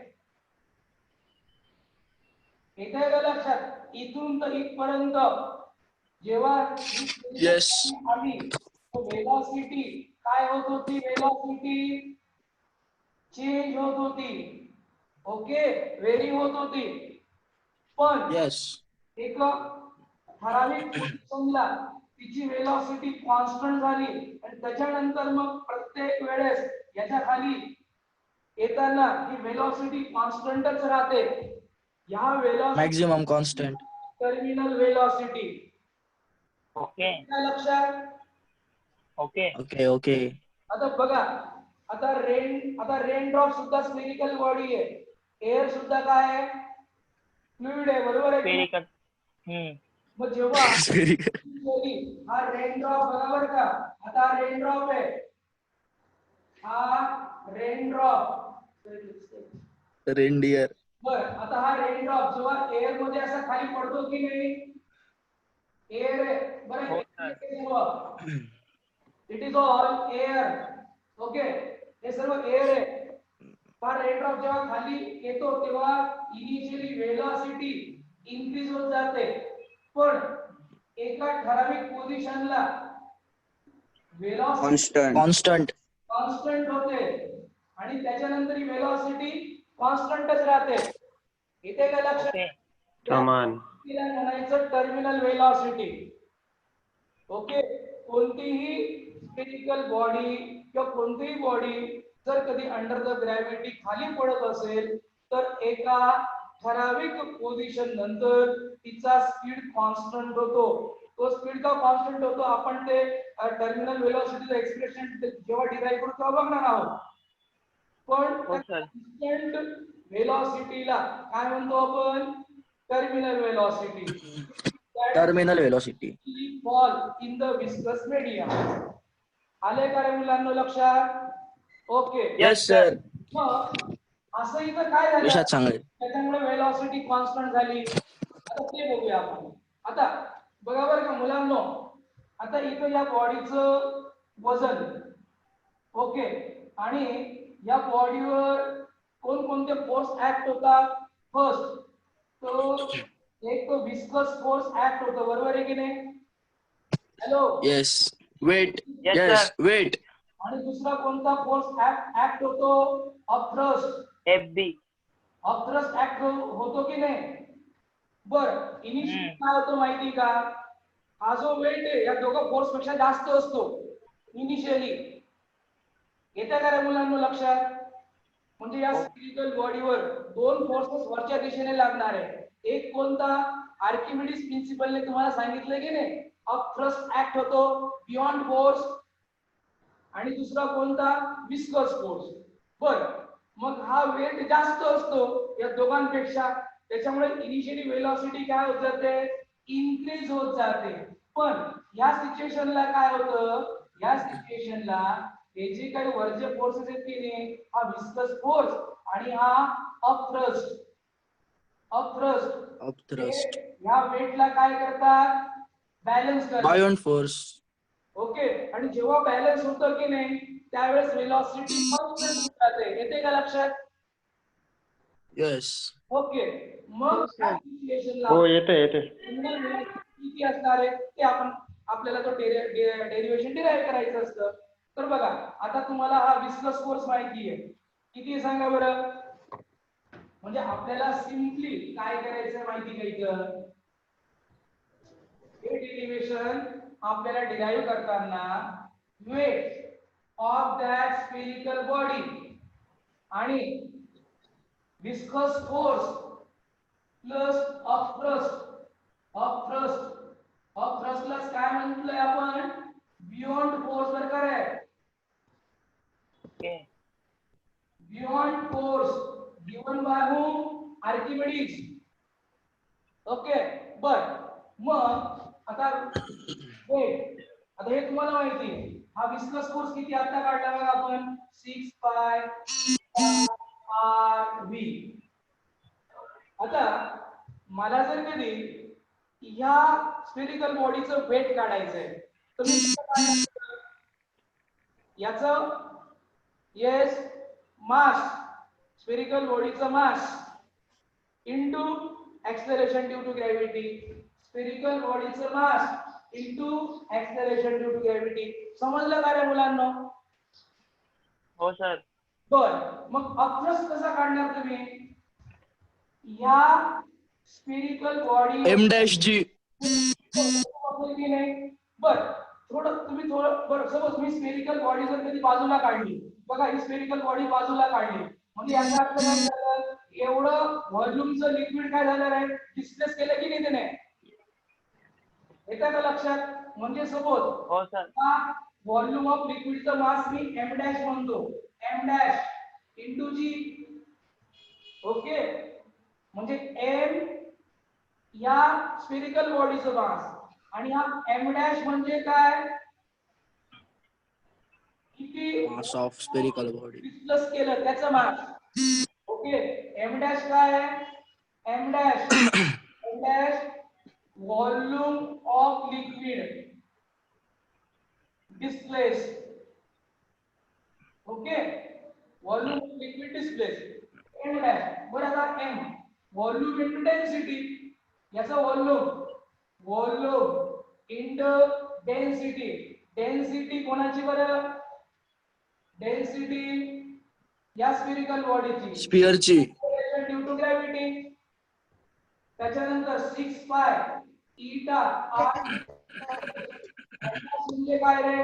Speaker 2: येते का लक्षात? इथून तर इथपर्यंत जेव्हा
Speaker 1: Yes.
Speaker 2: आली वेलोसिटी काय होत होती? वेलोसिटी चेंज होत होती. ओके, व्हेरी होत होती. पण
Speaker 1: येस.
Speaker 2: एक ठराविक पोझिशनला तिची वेलोसिटी कॉन्स्टंट झाली आणि त्याच्यानंतर मग प्रत्येक वेळेस याच्या खाली येताना ही वेलोसिटी कॉन्स्टंटच राहते. या velocity
Speaker 1: maximum constant.
Speaker 2: Terminal velocity.
Speaker 4: Okay
Speaker 2: लक्षात?
Speaker 4: Okay
Speaker 1: okay okay.
Speaker 2: आता बघा, आता रेन ड्रॉप सुद्धा स्फेरिकल बॉडी आहे. एअर सुद्धा काय आहे? फ्लुइड आहे, बरोबर आहे की नाही?
Speaker 4: पेरिकल.
Speaker 2: मग जेव्हा
Speaker 1: स्फेरिकल.
Speaker 2: हा रेन ड्रॉप बरोबर का? आता हा रेन ड्रॉप आहे, हा रेन ड्रॉप.
Speaker 1: रेनडियर.
Speaker 2: बर आता हा रेन ड्रॉप जेव्हा एअर मध्ये असा खाली पडतो की नाही, एअर आहे बरं, it is all air. Okay, हे सर्व एअर आहे. हा रेन ड्रॉप जेव्हा खाली येतो तेव्हा इनिशियली वेलोसिटी इन्क्रीज होत जाते, पण एका ठराविक पोझिशनला वेलोसिटी
Speaker 1: कॉन्स्टंट.
Speaker 2: कॉन्स्टंट होते आणि त्याच्यानंतर ही वेलोसिटी कॉन्स्टंटच राहते. इथे काय लक्षात?
Speaker 5: समान.
Speaker 2: तिला म्हणायचं टर्मिनल वेलोसिटी. ओके, कोणतीही स्फेरिकल बॉडी किंवा कोणतीही बॉडी जर कधी अंडर द ग्रॅव्हिटी खाली पडत असेल तर एका ठराविक पोझिशन नंतर तिचा स्पीड कॉन्स्टंट होतो. तो स्पीड का कॉन्स्टंट होतो आपण ते टर्मिनल वेलोसिटीचं एक्सप्रेशन जेव्हा डिराइव्ह करू तेव्हा बघणार आहोत. पण कॉन्स्टंट वेलोसिटीला काय म्हणतो आपण? Terminal velocity.
Speaker 1: Terminal velocity.
Speaker 2: Fall in the viscous medium. आले का रे मुलांना लक्षात? Okay,
Speaker 1: yes sir.
Speaker 2: मग असं इथं काय झालं?
Speaker 1: विषयात सांगेल.
Speaker 2: त्याच्यामुळे वेलोसिटी कॉन्स्टंट झाली. आता ते बघूया आपण. आता बघा बरं का मुलांनो, आता इथं या बॉडीचं वजन, ओके, आणि या बॉडीवर कोणकोणते फोर्स ऍक्ट होतात? फर्स्ट एक तो विस्कस फोर्स ऍक्ट होतो, बरोबर आहे की नाही? Hello.
Speaker 1: Yes. Wait.
Speaker 4: Yes,
Speaker 1: yes.
Speaker 4: sir.
Speaker 1: Wait.
Speaker 2: आणि दुसरा कोणता फोर्स ऍक्ट होतो? अपथ्रस्ट.
Speaker 4: FB.
Speaker 2: अपथ्रस्ट ऍक्ट होतो की नाही? बर, इनिशियल काय होतो माहिती का? हा जो वेट आहे या दोघं फोर्स पेक्षा जास्त असतो इनिशियली. येत्या का रे मुलांना लक्षात? म्हणजे या स्फेरिकल बॉडीवर दोन फोर्सेस वरच्या दिशेने लागणार आहे. एक कोणता? आर्किमिडीज प्रिन्सिपलने तुम्हाला सांगितलं की नाही, अपथ्रस्ट ऍक्ट होतो बियॉन्ड फोर्स. आणि दुसरा कोणता? Viscous force. बर, मग हा वेट जास्त असतो या दोघांपेक्षा, त्याच्यामुळे इनिशियली वेलोसिटी काय होत जाते? इन्क्रीज होत जाते. पण या सिच्युएशनला काय होतं? या सिच्युएशनला हे जे काही वरचे फोर्सेस आहेत की नाही, हा विस्कस फोर्स आणि हा अपथ्रस्ट
Speaker 1: अपथ्रस्ट.
Speaker 2: ह्या वेटला काय करतात? बॅलन्स करतात.
Speaker 1: Beyond force.
Speaker 2: ओके. आणि जेव्हा बॅलन्स होतं की नाही त्यावेळेस वेलोसिटी कॉन्स्टंट होत जाते. येते का लक्षात?
Speaker 1: येस.
Speaker 2: ओके. मग
Speaker 7: हो,
Speaker 2: या
Speaker 7: sir.
Speaker 2: सिच्युएशनला
Speaker 5: हो येते
Speaker 2: किती असणार आहे ते आपल्याला तो डेरिव्हेशन डिराईव्ह करायचं असतं. तर बघा, आता तुम्हाला हा विस्कस फोर्स माहिती आहे. किती सांगा बरं? म्हणजे आपल्याला सिम्पली काय करायचं माहिती का इथं? हे डेरिव्हेशन आपल्याला डिराईव्ह करताना weight of that spherical body आणि विस्कस फोर्स प्लस अपथ्रस्टला काय म्हटलंय आपण? Buoyant force. वर काय?
Speaker 4: Okay.
Speaker 2: Buoyant force given by whom? Archimedes. Okay. बर, मग आता हे तुम्हाला माहिती आहे. हा विस्कस फोर्स किती आता काढला बघा आपण? 6 पाय आर व्ही. आता मला जर कधी ह्या स्फेरिकल बॉडीचं वेट काढायचंय तर मी कसं काढणार? याचं येस मास, स्फेरिकल बॉडीचं mass into acceleration due to gravity. Spherical बॉडीचं mass into acceleration due to gravity. समजलं का रे मुलांना?
Speaker 4: हो सर.
Speaker 2: बर, मग अपथ्रस्ट कसा काढणार तुम्ही? या स्फेरिकल बॉडी
Speaker 1: M-G.
Speaker 2: बर, थोडं सपोज मी स्फेरिकल बॉडी जर कधी बाजूला काढली, बघा ही स्फेरिकल बॉडी बाजूला काढली म्हणजे याचा अर्थ काय झालं? एवढं व्हॉल्यूमचं लिक्विड काय झालं आहे? डिस्प्लेस केलं की नाही त्याने? येतं का लक्षात? म्हणजे सपोज
Speaker 4: हो सर.
Speaker 2: व्हॉल्यूम ऑफ लिक्विडचं मास मी m डॅश म्हणतो, m dash into g. Okay. म्हणजे m या स्फेरिकल बॉडीचं मास आणि हा m डॅश म्हणजे काय? किती
Speaker 1: mass of spherical body.
Speaker 2: Displace केलं त्याचं मास. ओके. m डॅश काय आहे? m dash volume of liquid displace. Okay. Volume of liquid displace m dash. बरं, आता m व्हॉल्यूम इनटू डेन्सिटी. याचा व्हॉल्यूम इनटू डेन्सिटी. डेन्सिटी कोणाची बरं? डेन्सिटी या स्फेरिकल बॉडीची,
Speaker 1: स्पियरची.
Speaker 2: Due to gravity. त्याच्यानंतर 6 पाय ईटा आर म्हणजे काय रे?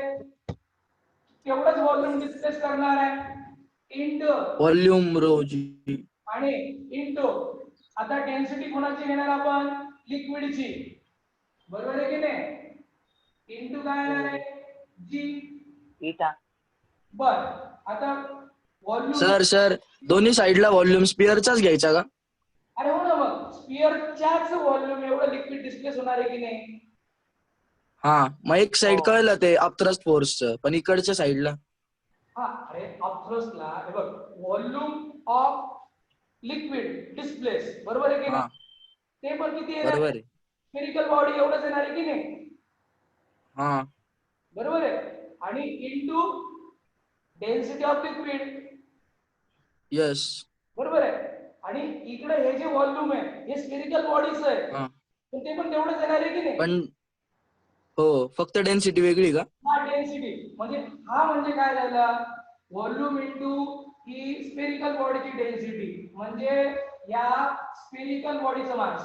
Speaker 2: तेवढंच व्हॉल्यूम डिस्प्लेस करणार आहे इनटू
Speaker 1: व्हॉल्यूम रो जी.
Speaker 2: आणि इनटू आता डेन्सिटी कोणाची घेणार आपण? लिक्विडची. बरोबर आहे की नाही? इनटू काय येणार आहे? जी.
Speaker 4: इटा.
Speaker 2: बर, आता व्हॉल्यूम.
Speaker 1: सर दोन्ही साइडला व्हॉल्यूम स्पियरचाच घ्यायचा का?
Speaker 2: अरे हो ना, मग स्पियरच्याच व्हॉल्यूम एवढं लिक्विड डिस्प्लेस होणार आहे की नाही?
Speaker 1: हा, मग एक साइड कळलं ते अपथ्रस्ट फोर्सचं, पण इकडच्या साइडला
Speaker 2: हा, अरे अपथ्रस्टला हे बघ, व्हॉल्यूम ऑफ लिक्विड डिस्प्लेस. बरोबर आहे की
Speaker 1: हा,
Speaker 2: नाही? ते पण किती येणार?
Speaker 1: बरोबर आहे.
Speaker 2: स्फेरिकल बॉडी एवढंच येणार आहे की नाही?
Speaker 1: हा,
Speaker 2: बरोबर आहे. आणि into density of liquid.
Speaker 1: Yes.
Speaker 2: बरोबर आहे. आणि इकडे हे जे व्हॉल्यूम आहे हे स्फेरिकल बॉडीच आहे,
Speaker 1: हा.
Speaker 2: पण ते पण तेवढंच येणार आहे की नाही?
Speaker 1: पण हो, फक्त डेन्सिटी वेगळी का?
Speaker 2: हा डेन्सिटी म्हणजे हा म्हणजे काय झाला, व्हॉल्यूम इंटू ही स्फेरिकल बॉडीची डेन्सिटी म्हणजे या स्फेरिकल बॉडीचं मास.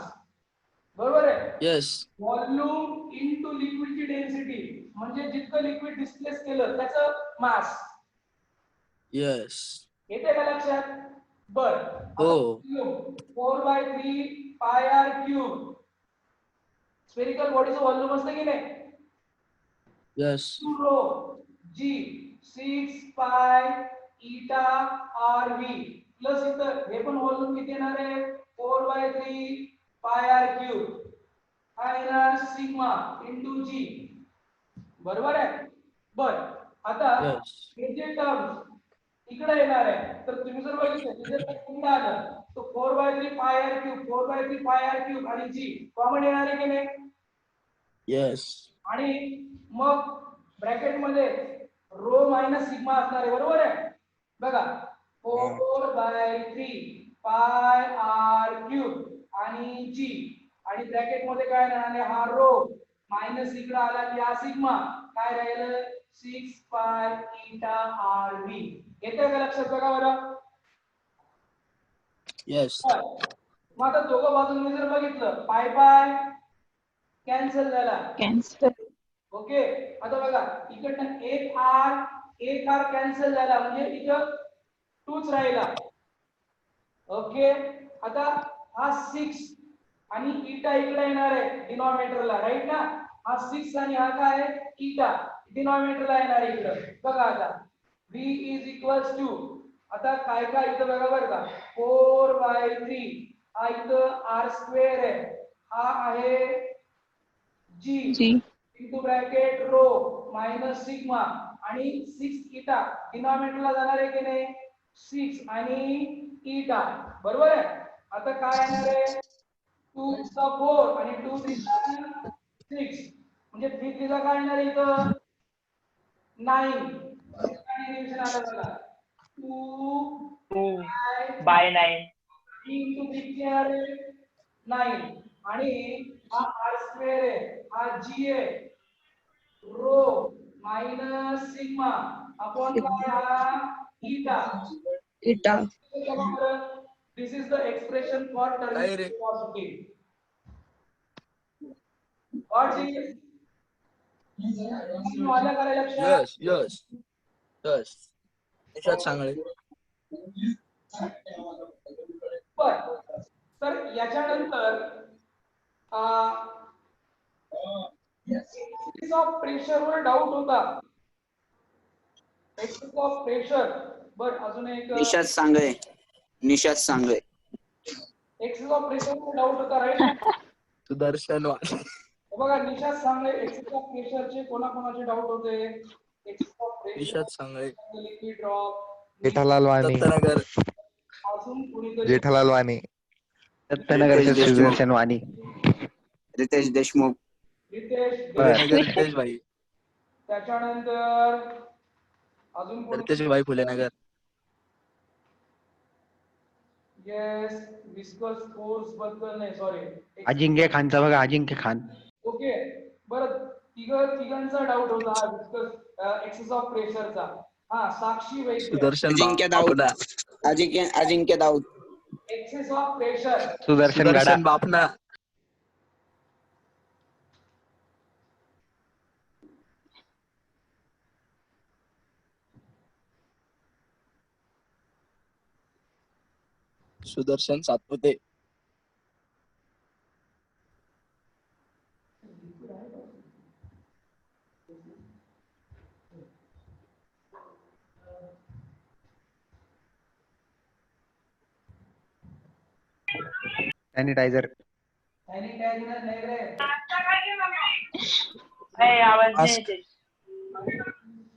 Speaker 2: बरोबर आहे.
Speaker 1: येस.
Speaker 2: व्हॉल्यूम इंटू लिक्विडची डेन्सिटी म्हणजे जितकं लिक्विड डिस्प्लेस केलं त्याचं मास.
Speaker 1: येस.
Speaker 2: येते का लक्षात? बर.
Speaker 1: हो.
Speaker 2: 4/3 पाय आर क्यूब स्फेरिकल बॉडीचं व्हॉल्यूम असतं की नाही?
Speaker 1: येस.
Speaker 2: रो जी 6 पाय इटा आर व्ही प्लस इथं हे पण व्हॉल्यूम किती येणार आहे? 4/3 पाय आर क्यूब हा येणार सिग्मा इंटू जी. बरोबर आहे. बर. आता
Speaker 1: येस.
Speaker 2: हे जे टर्म्स इकडे येणार आहे तर तुम्ही जर बघितलं जर इकडे आलं तर 4/3 पाय आर क्यूब 4/3 पाय आर क्यूब आणि जी कॉमन येणार आहे की नाही?
Speaker 1: येस.
Speaker 2: आणि मग ब्रॅकेट मध्ये रो मायनस सिग्मा असणार आहे. बरोबर आहे. बघा 4/3 पाय आर क्यूब आणि जी आणि ब्रॅकेट मध्ये काय राहणार आहे? हा रो मायनस इकडे आला की हा सिग्मा काय राहिलं? 6 पाय इटा आर व्ही. येते का लक्षात? बघा बरं.
Speaker 1: येस.
Speaker 2: मग आता दोघं बाजूंनी जर बघितलं पाय पाय कॅन्सल झाला.
Speaker 7: कॅन्सल.
Speaker 2: ओके. आता बघा इकडनं एक आर कॅन्सल झाला म्हणजे इथं 2च राहिला. ओके. आता हा 6 आणि इटा इकडे येणार आहे डिनॉमिनेटरला, राईट ना? हा 6 आणि हा काय आहे? इटा डिनॉमिनेटरला येणार आहे इकडे. बघा आता v इज इक्वल्स टू आता काय काय इथं बघा बरं का 4/3 हा इथं आर स्क्वेअर आहे, हा आहे g into bracket rho minus sigma आणि 6 इटा डिनॉमिनेटरला जाणार आहे की नाही? 6 आणि इटा. बरोबर आहे. आता काय येणार आहे? 2 चा 4 आणि 2 चा 6 म्हणजे 3 चा काय येणार आहे इथं? 9. डिव्हिजन आलं बघा 2
Speaker 4: 2 बाय 9
Speaker 2: इंटू 3 येणार आहे 9 आणि हा आर स्क्वेअर आहे, हा जी आहे, रो मायनस सिग्मा अपॉन काय हा eta. This is the expression for
Speaker 1: काय रे?
Speaker 2: Terminal positive. व्हॉट इज मला काय लक्षात?
Speaker 1: Yes. Yes. Yes. Nishat Sangle.
Speaker 2: बर. तर याच्यानंतर एक्सिस ऑफ प्रेशर वर डाऊट होता. Axis of pressure. बर अजून एक
Speaker 6: Nishat Sangle.
Speaker 2: Axis of pressure वर डाऊट होता, राईट?
Speaker 1: सुदर्शन वाणी.
Speaker 2: बघा निशात सांगळे एक्सिस ऑफ प्रेशरचे कोणाकोणाचे डाऊट होते? एक्सिस ऑफ प्रेशर
Speaker 1: निशात सांगळे.
Speaker 2: लिक्विड ड्रॉप
Speaker 9: जेठालाल वाणी.
Speaker 1: दत्तनगर.
Speaker 2: अजून कुणीतरी
Speaker 9: जेठालाल वाणी.
Speaker 5: दत्तनगरचे
Speaker 1: रितेश
Speaker 5: सुदर्शन वाणी.
Speaker 6: रितेश देशमुख.
Speaker 2: रितेश
Speaker 1: फुलेनगर रितेश भाई.
Speaker 2: त्याच्यानंतर अजून कोणी?
Speaker 1: रितेश भाई फुलेनगर.
Speaker 2: येस विस्कस फोर्स बद्दल नाही, सॉरी
Speaker 5: अजिंक्य खानचा बघा, अजिंक्य खान.
Speaker 2: ओके. बरं तिघांचा डाऊट होता हा विस्कस एक्सेस ऑफ प्रेशरचा. हा Sakshi Vaidya
Speaker 1: Sudarshan
Speaker 6: Ajinkya Dawood.
Speaker 1: Bapna.
Speaker 6: Ajinkya Dawood.
Speaker 2: Excess of pressure.
Speaker 5: Sudarshan Gada.
Speaker 1: Sudarshan Bapna. Sudarshan Satpute.
Speaker 5: Sanitiser.
Speaker 2: Sanitiser नाही रे.
Speaker 4: नाही आवाज नाही
Speaker 1: मास्क.
Speaker 4: येते.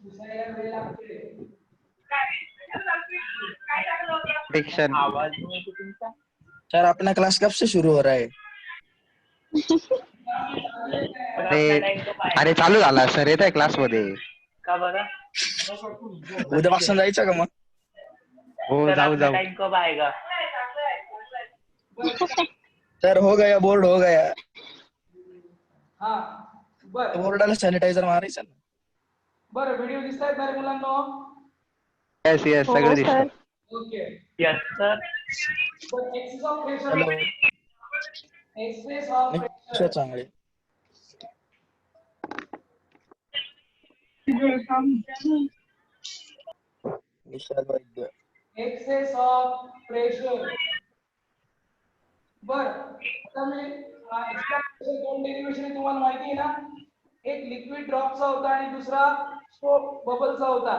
Speaker 2: पुसायला वेळ लागते.
Speaker 5: प्रोटेक्शन.
Speaker 4: आवाज नहीं है तुमका?
Speaker 1: सर अपना क्लास कब से शुरू हो रहा है?
Speaker 5: अरे चालू झाला सर, येत आहे क्लास मध्ये.
Speaker 4: का बरं?
Speaker 1: उद्यापासून जायचं का मग?
Speaker 5: हो
Speaker 4: सर
Speaker 5: जाऊ
Speaker 4: अपना
Speaker 5: जाऊ.
Speaker 4: टाइम कब आएगा?
Speaker 1: सर हो गया बोर्ड हो गया.
Speaker 2: हा बर
Speaker 1: बोर्डाला सॅनिटायझर मारायचं ना.
Speaker 2: बरं व्हिडिओ दिसतायत बरे मुलांनो?
Speaker 5: येस येस
Speaker 3: हो,
Speaker 5: सगळं
Speaker 3: सर.
Speaker 5: दिसतं.
Speaker 2: Okay
Speaker 4: yes sir.
Speaker 2: बरं excess of pressure
Speaker 1: hello
Speaker 2: excess of
Speaker 1: निक्षा
Speaker 2: प्रेशर
Speaker 1: चांगले. Vishal Vaidya.
Speaker 2: Excess of pressure बर आता मी एक्स्ट्रा प्रेशर दोन डेरिव्हेशन आहे तुम्हाला माहिती आहे ना. एक लिक्विड ड्रॉपचा होता आणि दुसरा स्टोक बबलचा होता.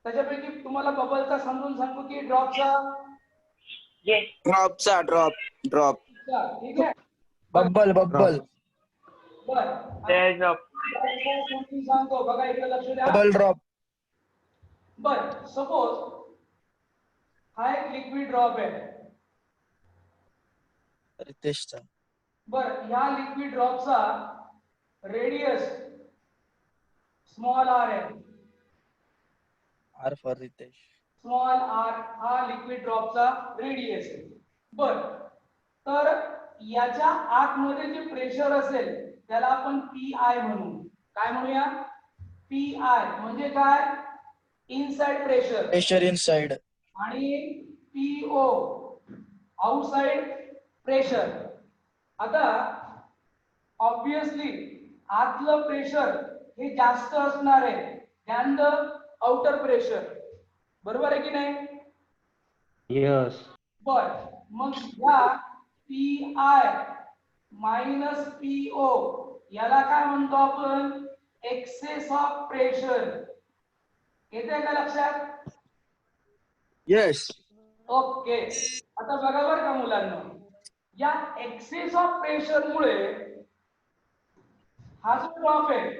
Speaker 2: त्याच्यापैकी तुम्हाला बबलचा समजून सांगू की ड्रॉपचा?
Speaker 4: ये
Speaker 6: ड्रॉपचा ड्रॉप
Speaker 2: ठीक आहे
Speaker 1: बब्बल बब्बल
Speaker 2: बर
Speaker 4: ड्रॉप.
Speaker 2: समजून सांगतो बघा इकडे लक्ष द्या.
Speaker 1: Bubble drop.
Speaker 2: बर सपोज हा एक लिक्विड ड्रॉप आहे.
Speaker 1: रितेशचा.
Speaker 2: बर या लिक्विड ड्रॉपचा रेडियस स्मॉल आर आहे.
Speaker 1: R for Ritesh.
Speaker 2: Small r हा लिक्विड ड्रॉपचा रेडियस आहे. बर तर याच्या आतमध्ये जे प्रेशर असेल त्याला आपण पी आय म्हणू. काय म्हणूया? पी आय म्हणजे काय? Inside pressure.
Speaker 1: Pressure inside.
Speaker 2: आणि पीओ आउटसाइड प्रेशर. आता ऑब्विसली आतलं प्रेशर हे जास्त असणार आहे दॅन द आउटर प्रेशर. बरोबर आहे की नाही?
Speaker 5: यस.
Speaker 2: बर मग या पी आय मायनस पीओ याला काय म्हणतो आपण? Excess of pressure. येते का लक्षात?
Speaker 1: येस.
Speaker 2: ओके आता बघा बरं का मुलांना, या एक्सेस ऑफ प्रेशर मुळे हा जो ड्रॉप आहे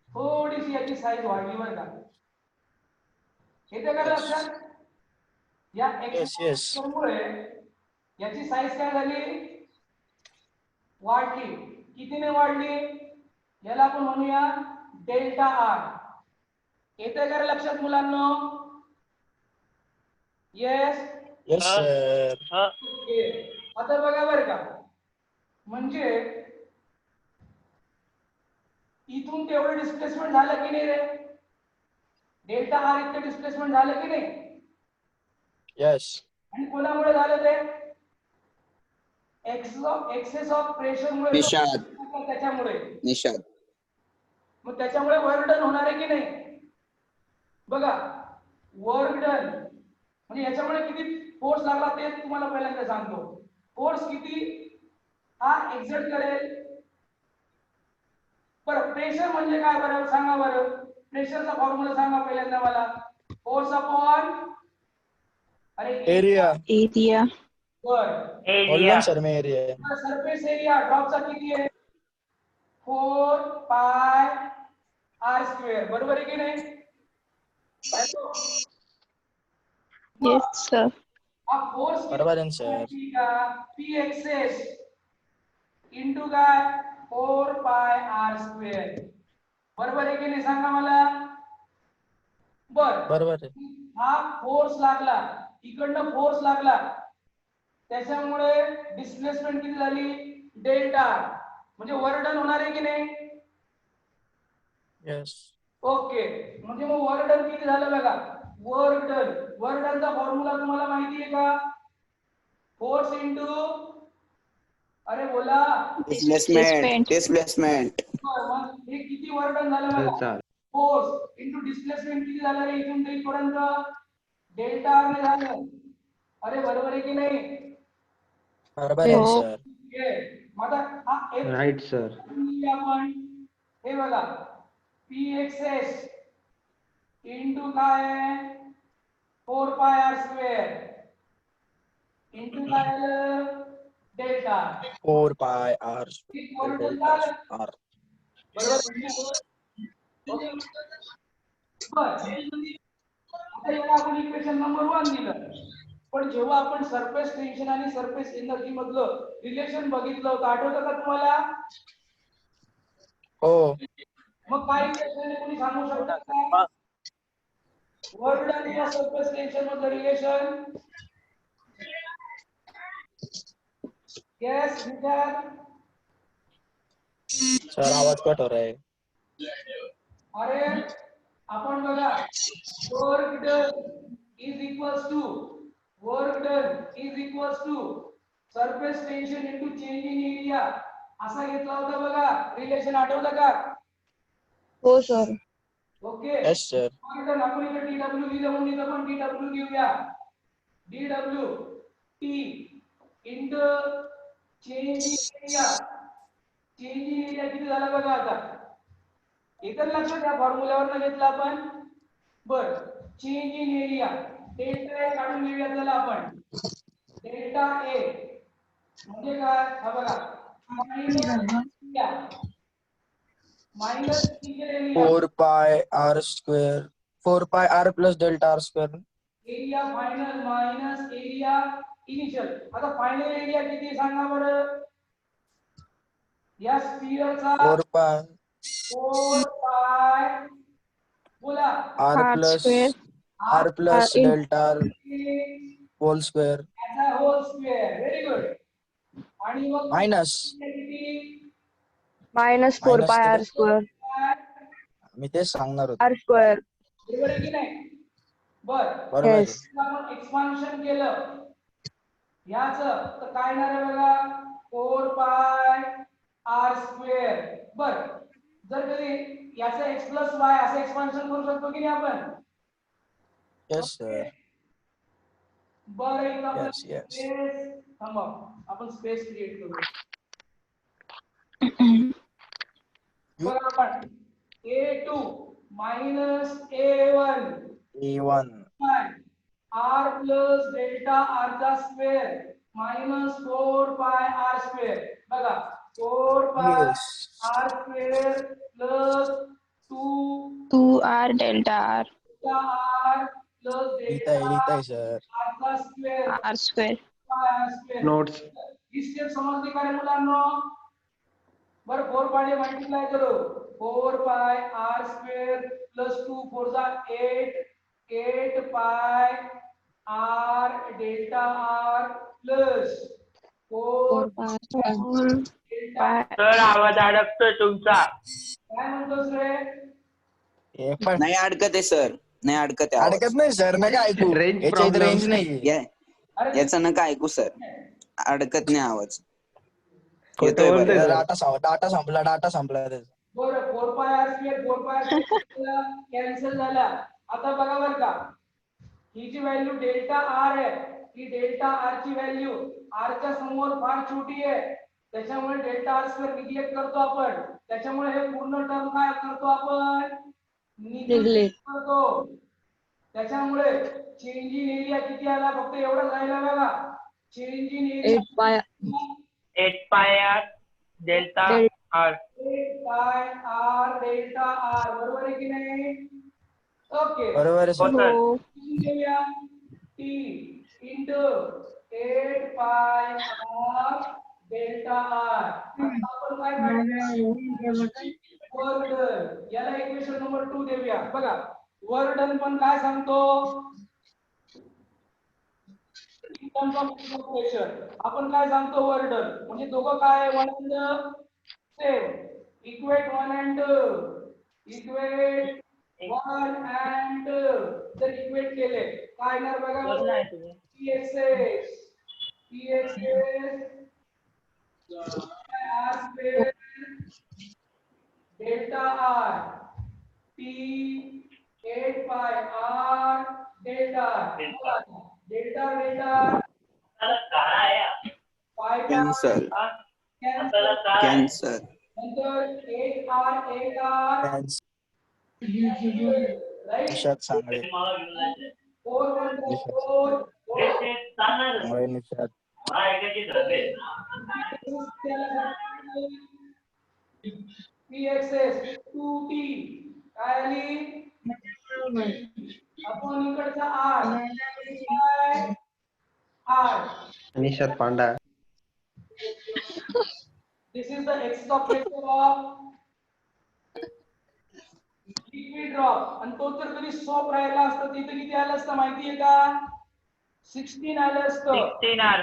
Speaker 2: थोडीशी याची साईज वाढली बरं का. येते का लक्षात? या
Speaker 1: येस येस.
Speaker 2: एक्सेस मुळे याची साईज काय झाली? वाढली. कितीने वाढली? याला आपण म्हणूया डेल्टा आर. येते का लक्षात मुलांना? Yes
Speaker 1: yes sir.
Speaker 2: आता बघा बरं का, म्हणजे इथून तेवढं डिस्प्लेसमेंट झालं की नाही रे? डेल्टा आर इतकं डिस्प्लेसमेंट झालं की नाही?
Speaker 1: येस.
Speaker 2: आणि कोणामुळे झालं ते? एक्सेस ऑफ प्रेशर मुळे.
Speaker 6: निषाद
Speaker 2: त्याच्यामुळे.
Speaker 6: निषाद
Speaker 2: मग त्याच्यामुळे वर्क डन होणार आहे की नाही? बघा वर्क डन म्हणजे याच्यामुळे किती फोर्स लागला ते तुम्हाला पहिल्यांदा सांगतो. फोर्स किती हा एक्झर्ट करेल. बरं प्रेशर म्हणजे काय बरं सांगा बरं. प्रेशरचा फॉर्म्युला सांगा पहिल्यांदा मला. Force upon
Speaker 1: area.
Speaker 3: एरिया.
Speaker 2: बर
Speaker 1: बोललो सर मी एरिया.
Speaker 2: सरफेस एरिया ड्रॉपचा किती आहे? 4 पाय आर स्क्वेअर. बरोबर आहे की नाही?
Speaker 3: Yes sir.
Speaker 2: हा फोर्स
Speaker 1: बरोबर आहे सर.
Speaker 2: पी एक्सेस इंटू काय 4 पाय आर स्क्वेअर. बरोबर आहे की नाही सांगा मला. बर
Speaker 1: बरोबर आहे.
Speaker 2: हा फोर्स लागला इकडनं फोर्स लागला त्याच्यामुळे डिस्प्लेसमेंट किती झाली? डेल्टा. म्हणजे वर्क डन होणार आहे की नाही?
Speaker 1: येस.
Speaker 2: ओके म्हणजे मग वर्क डन किती झालं बघा. वर्क डनचा फॉर्म्युला तुम्हाला माहिती आहे का? फोर्स इंटू अरे बोला
Speaker 6: डिस्प्लेसमेंट
Speaker 2: मग हे किती वर्क डन झालं बघा. फोर्स इंटू डिस्प्लेसमेंट किती झालं रे इथून ते इथपर्यंत? डेल्टा आर ने झालं. अरे बरोबर आहे की नाही?
Speaker 1: बरोबर आहे सर.
Speaker 2: मग आता हा
Speaker 5: राईट सर.
Speaker 2: आपण हे बघा पी एक्सेस इंटू काय आहे 4 पाय आर स्क्वेअर इंटू काय आलं? डेल्टा.
Speaker 1: 4 पाय आर आर.
Speaker 2: बरोबर. आता याला आपण इक्वेशन नंबर 1 दिलं. पण जेव्हा आपण सरफेस टेन्शन आणि सरफेस एनर्जी मधलं रिलेशन बघितलं होतं आठवतं का तुम्हाला?
Speaker 1: हो.
Speaker 2: मग काय इक्वेशन कोणी सांगू शकतात का? वर्क डन किंवा सरफेस टेन्शन मधलं रिलेशन. येस विचार.
Speaker 1: सर आवाज कट हो रहा है.
Speaker 2: अरे आपण बघा work done is equals to surface tension into change in area असा घेतला होता बघा. रिलेशन आठवलं का?
Speaker 7: हो सर.
Speaker 2: ओके.
Speaker 1: Yes sir.
Speaker 2: आपण इथे डीडब्ल्यू लिहिलं म्हणून इथं पण डीडब्ल्यू घेऊया. डीडब्ल्यू t into change in area. Change in area किती झाला बघा आता. एकच लक्षात या फॉर्म्युल्यावरनं घेतला आपण. बर change in area delta A काढून घेऊया त्याला आपण. डेल्टा ए म्हणजे काय हा बघा minus area
Speaker 1: 4 pi r square. 4 pi r plus delta r square.
Speaker 2: Area final minus area initial. आता फायनल एरिया किती सांगा बरं. या स्फिअरचा
Speaker 1: 4 pi
Speaker 2: 4 पाय बोला
Speaker 1: r
Speaker 7: R
Speaker 1: plus
Speaker 7: in
Speaker 1: delta r whole square
Speaker 2: याचा होल स्क्वेअर. Very good. आणि मग
Speaker 1: minus.
Speaker 2: किती
Speaker 7: minus 4
Speaker 1: Minus
Speaker 7: pi r
Speaker 1: three.
Speaker 7: square.
Speaker 1: मी तेच सांगणार होतो.
Speaker 7: R square.
Speaker 2: बरोबर आहे की नाही. बर
Speaker 1: बरोबर आहे.
Speaker 7: Yes.
Speaker 2: आपण एक्सपान्शन केलं याच तर काय येणार आहे बघा 4 पाय r स्क्वेअर. बर जर कधी याचं x प्लस y असं एक्सपान्शन करू शकतो की नाही आपण.
Speaker 1: Yes sir.
Speaker 2: बर एक आपण
Speaker 1: Yes, yes.
Speaker 2: स्पेस थांबा आपण स्पेस क्रिएट करू. बघा आपण a2 minus a1
Speaker 1: E1
Speaker 2: r plus delta r चा square minus 4 pi r square. बघा 4 pi
Speaker 1: yes.
Speaker 2: r square plus 2
Speaker 3: 2r delta r
Speaker 2: r plus
Speaker 1: लिहिता
Speaker 2: delta
Speaker 1: आहे सर.
Speaker 2: r चा square
Speaker 3: r square.
Speaker 2: pi r square.
Speaker 5: Notes.
Speaker 2: ही step समजली का रे मुलांनो. बरं 4 पाय मल्टिप्लाय करू 4 पाय r स्क्वेअर प्लस 2 4 जा 8 पाय r delta r plus 4 delta.
Speaker 4: Sir आवाज अडकतोय तुमचा.
Speaker 2: काय म्हणतोस रे.
Speaker 1: हे पण
Speaker 6: नाही अडकत आहे सर. नाही अडकत आहे आवाज.
Speaker 1: अडकत नाही सर. नका ऐकू.
Speaker 5: Range
Speaker 1: याच्या इथे
Speaker 5: problem.
Speaker 1: रेंज नाही.
Speaker 2: अरे
Speaker 6: याचं नका ऐकू सर. अडकत नाही आवाज.
Speaker 5: खोटं
Speaker 6: येतोय
Speaker 5: बोलतोय
Speaker 6: बरं.
Speaker 5: सर.
Speaker 1: डाटा संपला त्याचा.
Speaker 2: बरं 4 पाय r स्क्वेअर 4 पाय कॅन्सल झाला. आता बघा बरं का ही जी व्हॅल्यू डेल्टा r आहे ही डेल्टा r ची व्हॅल्यू r च्या समोर फार छोटी आहे. त्याच्यामुळे डेल्टा r स्क्वेअर निग्लेक्ट करतो आपण. त्याच्यामुळे हे पूर्ण टर्म काय करतो आपण निग्लेक्ट करतो. त्याच्यामुळे चेंज इन एरिया किती आला फक्त एवढं राहिला बघा. Change in area
Speaker 7: 8 pi
Speaker 4: 8 pi r delta r.
Speaker 2: 8 पाय r डेल्टा r बरोबर आहे की नाही. ओके
Speaker 1: बरोबर आहे
Speaker 4: हो
Speaker 1: सर.
Speaker 4: सर.
Speaker 2: घेऊया t इंटू 8 पाय r डेल्टा r. आपण काय काढणार वर्क डन. याला इक्वेशन नंबर 2 देऊया. बघा वर्क डन पण काय सांगतो in terms of equation. आपण काय सांगतो वर्क डन म्हणजे दोघं काय one and same. Equate 1 and 2 equate 1 and 2 जर इक्वेट केले काय येणार बघा
Speaker 4: बोलला आहे तुम्ही.
Speaker 2: pxs r square delta r t 8 पाय r डेल्टा डेल्टा पाय
Speaker 6: कॅन्सल.
Speaker 2: कॅन्सल.
Speaker 6: कॅन्सल.
Speaker 2: नंतर 8r राईट.
Speaker 1: निशात सांगळे.
Speaker 2: 4 1 4
Speaker 1: चांगले निशात.
Speaker 2: pxs 2t काय आली आपण इकडचा r r
Speaker 5: निशात Panda.
Speaker 2: this is the x of vector of liquid drop आणि तो जर कधी सोप राहिला असतं तिथे किती आलं असतं माहितीये का 16 आलं असतं
Speaker 4: 16R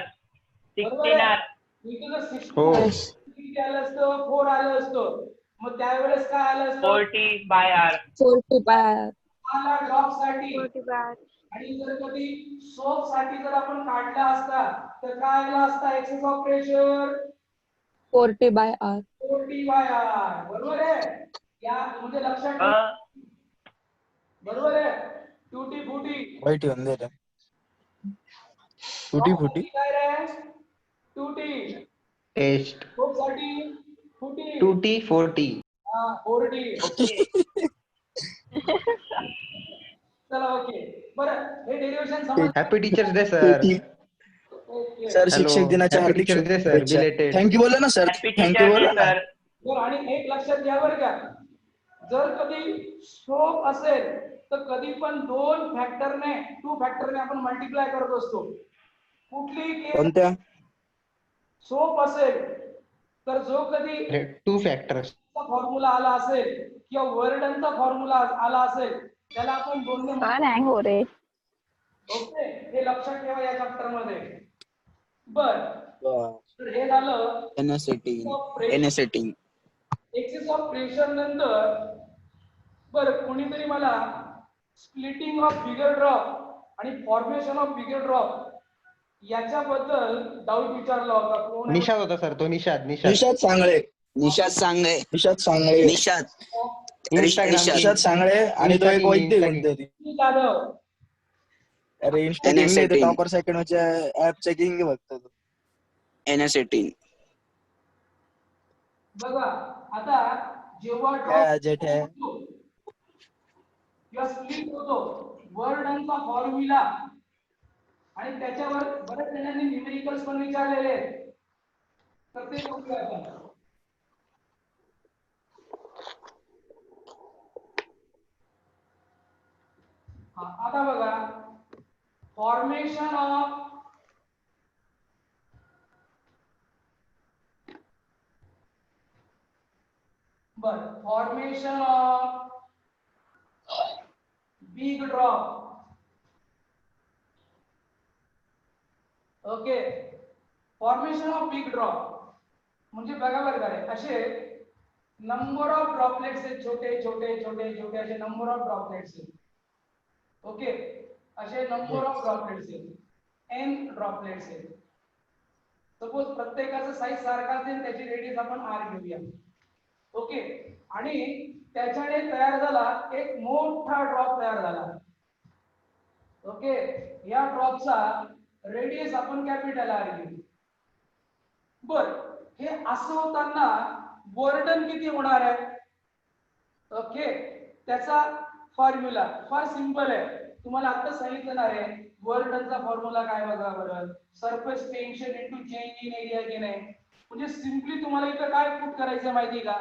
Speaker 2: बरोबर
Speaker 4: 16R
Speaker 2: आहे इथे जर 16
Speaker 5: हो.
Speaker 2: किती आलं असतं 4 आलं असतं मग त्यावेळेस काय आलं असतं
Speaker 4: 40/R
Speaker 7: 40 by
Speaker 2: आला ड्रॉप साठी आणि जर कधी सोप साठी जर आपण काढला असता तर काय आला असता excess of pressure
Speaker 7: 40 by R.
Speaker 2: 40/R बरोबर आहे या म्हणजे लक्षात ठेवा बरोबर आहे टूटी फुटी
Speaker 1: वाईट येऊन दे रे. फुटी फुटी
Speaker 2: काय रे टूटी
Speaker 5: टेस्ट
Speaker 2: सोप साठी फुटी
Speaker 5: 2T 4T.
Speaker 2: हा 4D ओके चला ओके बरं हे डेरिव्हेशन समज
Speaker 5: happy teachers day sir.
Speaker 2: Okay
Speaker 1: sir
Speaker 5: Hello.
Speaker 1: शिक्षक दिनाच्या
Speaker 5: Happy
Speaker 1: हार्दिक
Speaker 5: Teachers Day, sir.
Speaker 1: शुभेच्छा.
Speaker 5: Belated.
Speaker 1: थँक्यू बोला ना सर.
Speaker 4: हॅपी
Speaker 1: थँक्यू
Speaker 4: टीचर
Speaker 1: बोला
Speaker 4: डे
Speaker 1: ना.
Speaker 4: सर.
Speaker 2: बरं आणि एक लक्षात घ्या बरं का जर कधी सोप असेल तर कधी पण 2 फॅक्टरने आपण मल्टिप्लाय करत असतो कुठली केस
Speaker 1: कोणत्या
Speaker 2: सोप असेल तर जो कधी
Speaker 5: 2 factors.
Speaker 2: फॉर्म्युला आला असेल किंवा वर्डनचा फॉर्म्युला आला असेल त्याला आपण 2 ने
Speaker 3: कार हँग हो रे.
Speaker 2: ओके हे लक्षात ठेवा या चॅप्टर मध्ये बर
Speaker 1: वा.
Speaker 2: तर हे झालं
Speaker 6: एनएसएटिंग
Speaker 2: एक्सेस ऑफ प्रेशर नंतर बर कोणीतरी मला स्प्लिटिंग ऑफ बिगर ड्रॉप आणि फॉर्मेशन ऑफ बिगर ड्रॉप याच्याबद्दल डाऊट विचारला होता कोण आहे?
Speaker 5: निषाद होता सर तो निषाद.
Speaker 1: निशाद सांगळे.
Speaker 6: निशाद सांगळे
Speaker 1: निशाद सांगळे.
Speaker 6: निशाद
Speaker 5: Instagram.
Speaker 1: निशाद सांगळे आणि तो एक
Speaker 5: Insta
Speaker 1: वैद्य
Speaker 5: king.
Speaker 1: कोणते ती.
Speaker 2: जाधव
Speaker 1: अरे इंस्टा
Speaker 6: NS
Speaker 1: किंग नाही ते
Speaker 6: setting.
Speaker 1: टॉपर सेकंडच्या ऍप चेकिंग बघतो तो.
Speaker 6: एनएसएटिंग
Speaker 2: बघा आता जेव्हा
Speaker 1: काय जेठ आहे.
Speaker 2: किंवा स्प्लिट होतो वर्डनचा फॉर्म्युला आणि त्याच्यावर बरेच जणांनी न्यूमेरिकल्स पण विचारलेले आहेत तर ते बघूया आपण आता बघा formation of formation of big drop okay formation of big drop म्हणजे बघा बरं काय असे नंबर ऑफ ड्रॉपलेट्स आहेत छोटे छोटे छोटे छोटे असे नंबर ऑफ ड्रॉपलेट्स आहेत ओके असे नंबर ऑफ ड्रॉपलेट्स आहेत एन ड्रॉपलेट्स आहेत सपोज प्रत्येकाचा साईज सारखा असेल त्याची रेडियस आपण आर घेऊया ओके आणि त्याच्याने तयार झाला एक मोठा ड्रॉप तयार झाला ओके या ड्रॉपचा रेडियस आपण कॅपिटल आर घेऊ बर हे असं होताना वर्डन किती होणार आहे ओके त्याचा फॉर्म्युला फार सिंपल आहे तुम्हाला आता सांगितलं ना रे वर्डनचा फॉर्म्युला काय बघा बरं surface tension into change in area की नाही म्हणजे सिंपली तुम्हाला इथं काय पुट करायचं माहिती का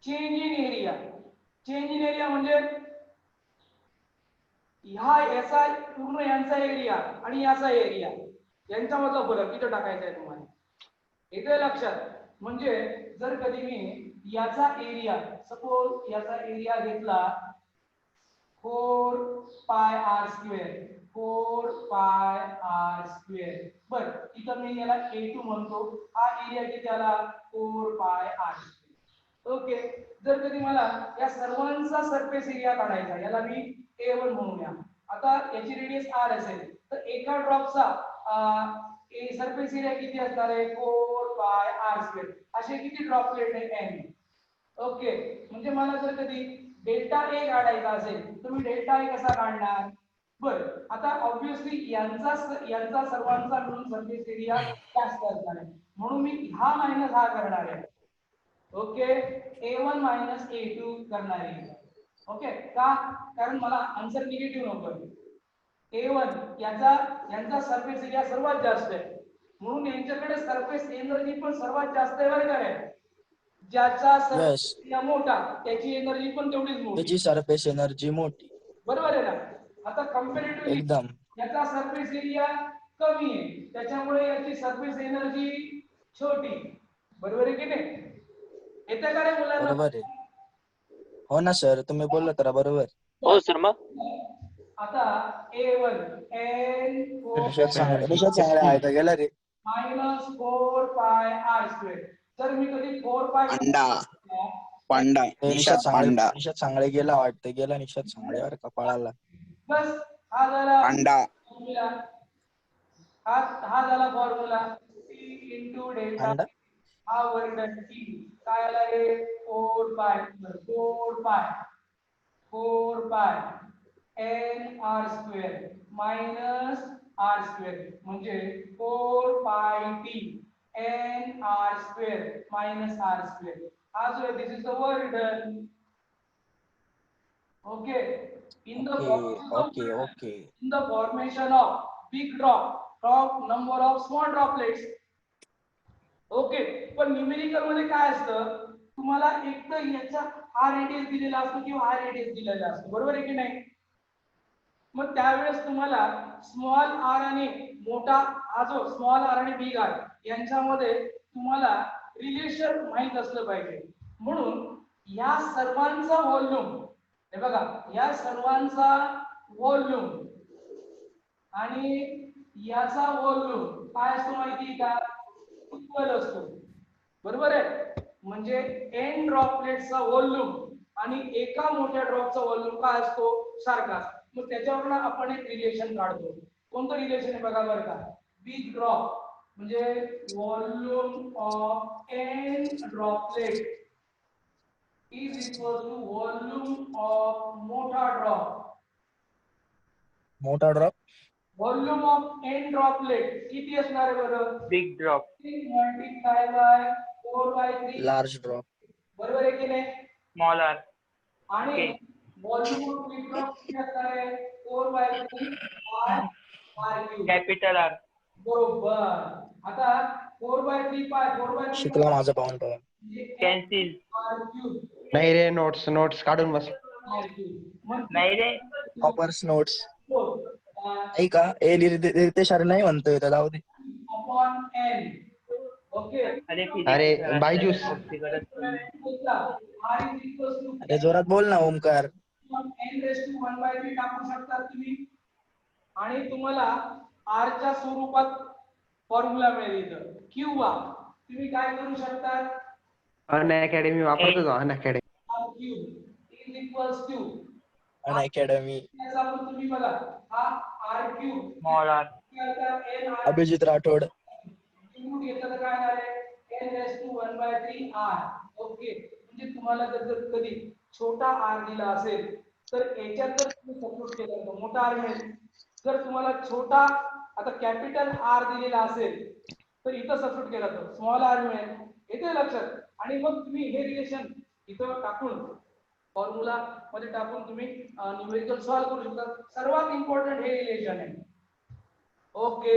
Speaker 2: चेंज इन एरिया म्हणजे याचा पूर्ण यांचा एरिया आणि याचा एरिया यांच्यामधला फरक इथं टाकायचा आहे तुम्हाला इथे लक्षात म्हणजे जर कधी मी याचा एरिया सपोज याचा एरिया घेतला 4 पाय आर स्क्वेअर 4 पाय आर स्क्वेअर बर इथं मी याला A2 म्हणतो हा एरिया किती आला 4 पाय आर स्क्वेअर ओके जर कधी मला या सर्वांचा सरफेस एरिया काढायचा याला मी A1 म्हणूया आता याची रेडियस r असेल तर एका ड्रॉपचा सरफेस एरिया किती असणार आहे 4 पाय आर स्क्वेअर असे किती ड्रॉपलेट आहे n ओके म्हणजे मला जर कधी डेल्टा ए काढायचा असेल तर मी डेल्टा ए कसा काढणार बर आता ऑब्विसली यांचा सर्वांचा मिळून सरफेस एरिया जास्त असणार आहे म्हणून मी हा मायनस हा करणार आहे ओके A1 मायनस A2 करणार आहे ओके का कारण मला आन्सर निगेटिव्ह नको A1 यांचा सरफेस एरिया सर्वात जास्त आहे म्हणून यांच्याकडे सरफेस एनर्जी पण सर्वात जास्त आहे बरं का ज्याचा सरफेस एरिया मोठा त्याची एनर्जी पण तेवढीच मोठी
Speaker 1: त्याची सरफेस एनर्जी मोठी
Speaker 2: बरोबर आहे ना आता कंपॅरेटिव्हली
Speaker 1: एकदम
Speaker 2: याचा सरफेस एरिया कमी आहे त्याच्यामुळे याची सरफेस एनर्जी छोटी बरोबर आहे की नाही येते का रे मुलांना
Speaker 1: बरोबर आहे हो ना सर, तुम्ही बोलला तर बरोबर.
Speaker 4: हो सर मग
Speaker 2: आता A1 N
Speaker 1: निषाद सांगळे
Speaker 5: Energy.
Speaker 1: आहे गेला रे.
Speaker 2: मायनस 4 पाय आर स्क्वेअर. जर मी कधी 4 पाय
Speaker 6: पांडा पांडा निषाद पांडा
Speaker 1: निषाद सांगळे गेला वाटतं, गेला निषाद सांगळे बरं का पळाला.
Speaker 2: प्लस हा झाला
Speaker 6: पांडा
Speaker 2: फॉर्म्युला, हा झाला फॉर्म्युला T इंटू डेल्टा
Speaker 1: अंडा
Speaker 2: हा वर्ग T काय आला रे 4 पाय 4 pi n r square minus r square म्हणजे 4 pi t n r square minus r square. हा जो आहे this is the work done. Okay in the
Speaker 1: okay
Speaker 2: in the formation of big drop number of small droplets. Okay पण numerical मध्ये काय असतं, तुम्हाला एक तर याचा हा रेडियस दिलेला असतो किंवा हा रेडियस दिलेला असतो, बरोबर आहे की नाही. मग त्यावेळेस तुम्हाला स्मॉल आर आणि मोठा हा जो स्मॉल आर आणि बिग आर यांच्यामध्ये तुम्हाला रिलेशन माहित असलं पाहिजे. म्हणून या सर्वांचा व्हॉल्यूम हे बघा, या सर्वांचा व्हॉल्यूम आणि याचा व्हॉल्यूम काय असतो माहिती का, इक्वल असतो, बरोबर आहे. म्हणजे एन ड्रॉपलेटचा व्हॉल्यूम आणि एका मोठ्या ड्रॉपचा व्हॉल्यूम काय असतो, सारखा. मग त्याच्यावरून आपण एक रिलेशन काढतो. कोणतं रिलेशन आहे बघा बरं का, बिग ड्रॉप म्हणजे volume of n droplet is equal to volume of मोठा ड्रॉप.
Speaker 1: मोठा drop
Speaker 2: volume of n droplet किती असणार आहे बरं,
Speaker 4: big drop
Speaker 2: multiply by 4/3
Speaker 1: large drop.
Speaker 2: बरोबर आहे की नाही.
Speaker 4: स्मॉल आर
Speaker 2: आणि व्हॉल्यूम ऑफ बिग ड्रॉप किती असणार आहे 4/3 पाय आर क्यूब
Speaker 4: कॅपिटल आर.
Speaker 2: बरोबर. आता 4/3 पाय 4/3
Speaker 1: शिकला माझा पाहून पाहून.
Speaker 4: कॅन्सिल.
Speaker 2: आर क्यूब
Speaker 5: नाही रे, नोट्स काढून बस.
Speaker 2: आर क्यूब मग
Speaker 4: नाही रे
Speaker 1: कॉपर्स नोट्स
Speaker 2: अपॉन
Speaker 1: नाही का, ए रितेश अरे नाही म्हणतोय तर जाऊ दे.
Speaker 2: एन. ओके
Speaker 4: अरे
Speaker 5: अरे,
Speaker 4: physics
Speaker 5: बायजूस.
Speaker 4: गरज पडली.
Speaker 2: आर इज इक्वल टू
Speaker 1: अरे जोरात बोल ना ओमकार.
Speaker 2: n रेस टू 1/3 टाकू शकता तुम्ही आणि तुम्हाला r च्या स्वरूपात फॉर्म्युला मिळेल. किंवा तुम्ही काय करू शकता,
Speaker 5: अन अकॅडमी वापरतो तो, Unacademy.
Speaker 2: r cube is equals to
Speaker 1: Unacademy
Speaker 2: याचा पण तुम्ही बघा हा r cube
Speaker 4: small r
Speaker 2: n r
Speaker 1: Abhijit Rathod.
Speaker 2: Cube घेतलं तर काय झाले n raise to 1/3 r. Okay म्हणजे तुम्हाला जर कधी छोटा r दिला असेल तर याच्यात जर तुम्ही सबस्टिट्यूट केलं तर मोठा r मिळेल. जर तुम्हाला छोटा आता कॅपिटल R दिलेला असेल तर इथं सबस्टिट्यूट केला तर स्मॉल r मिळेल. येते लक्षात. आणि मग तुम्ही हे रिलेशन इथं टाकून फॉर्म्युला मध्ये टाकून तुम्ही न्यूमेरिकल सॉल्व्ह करू शकता. सर्वात इम्पॉर्टंट हे रिलेशन आहे. ओके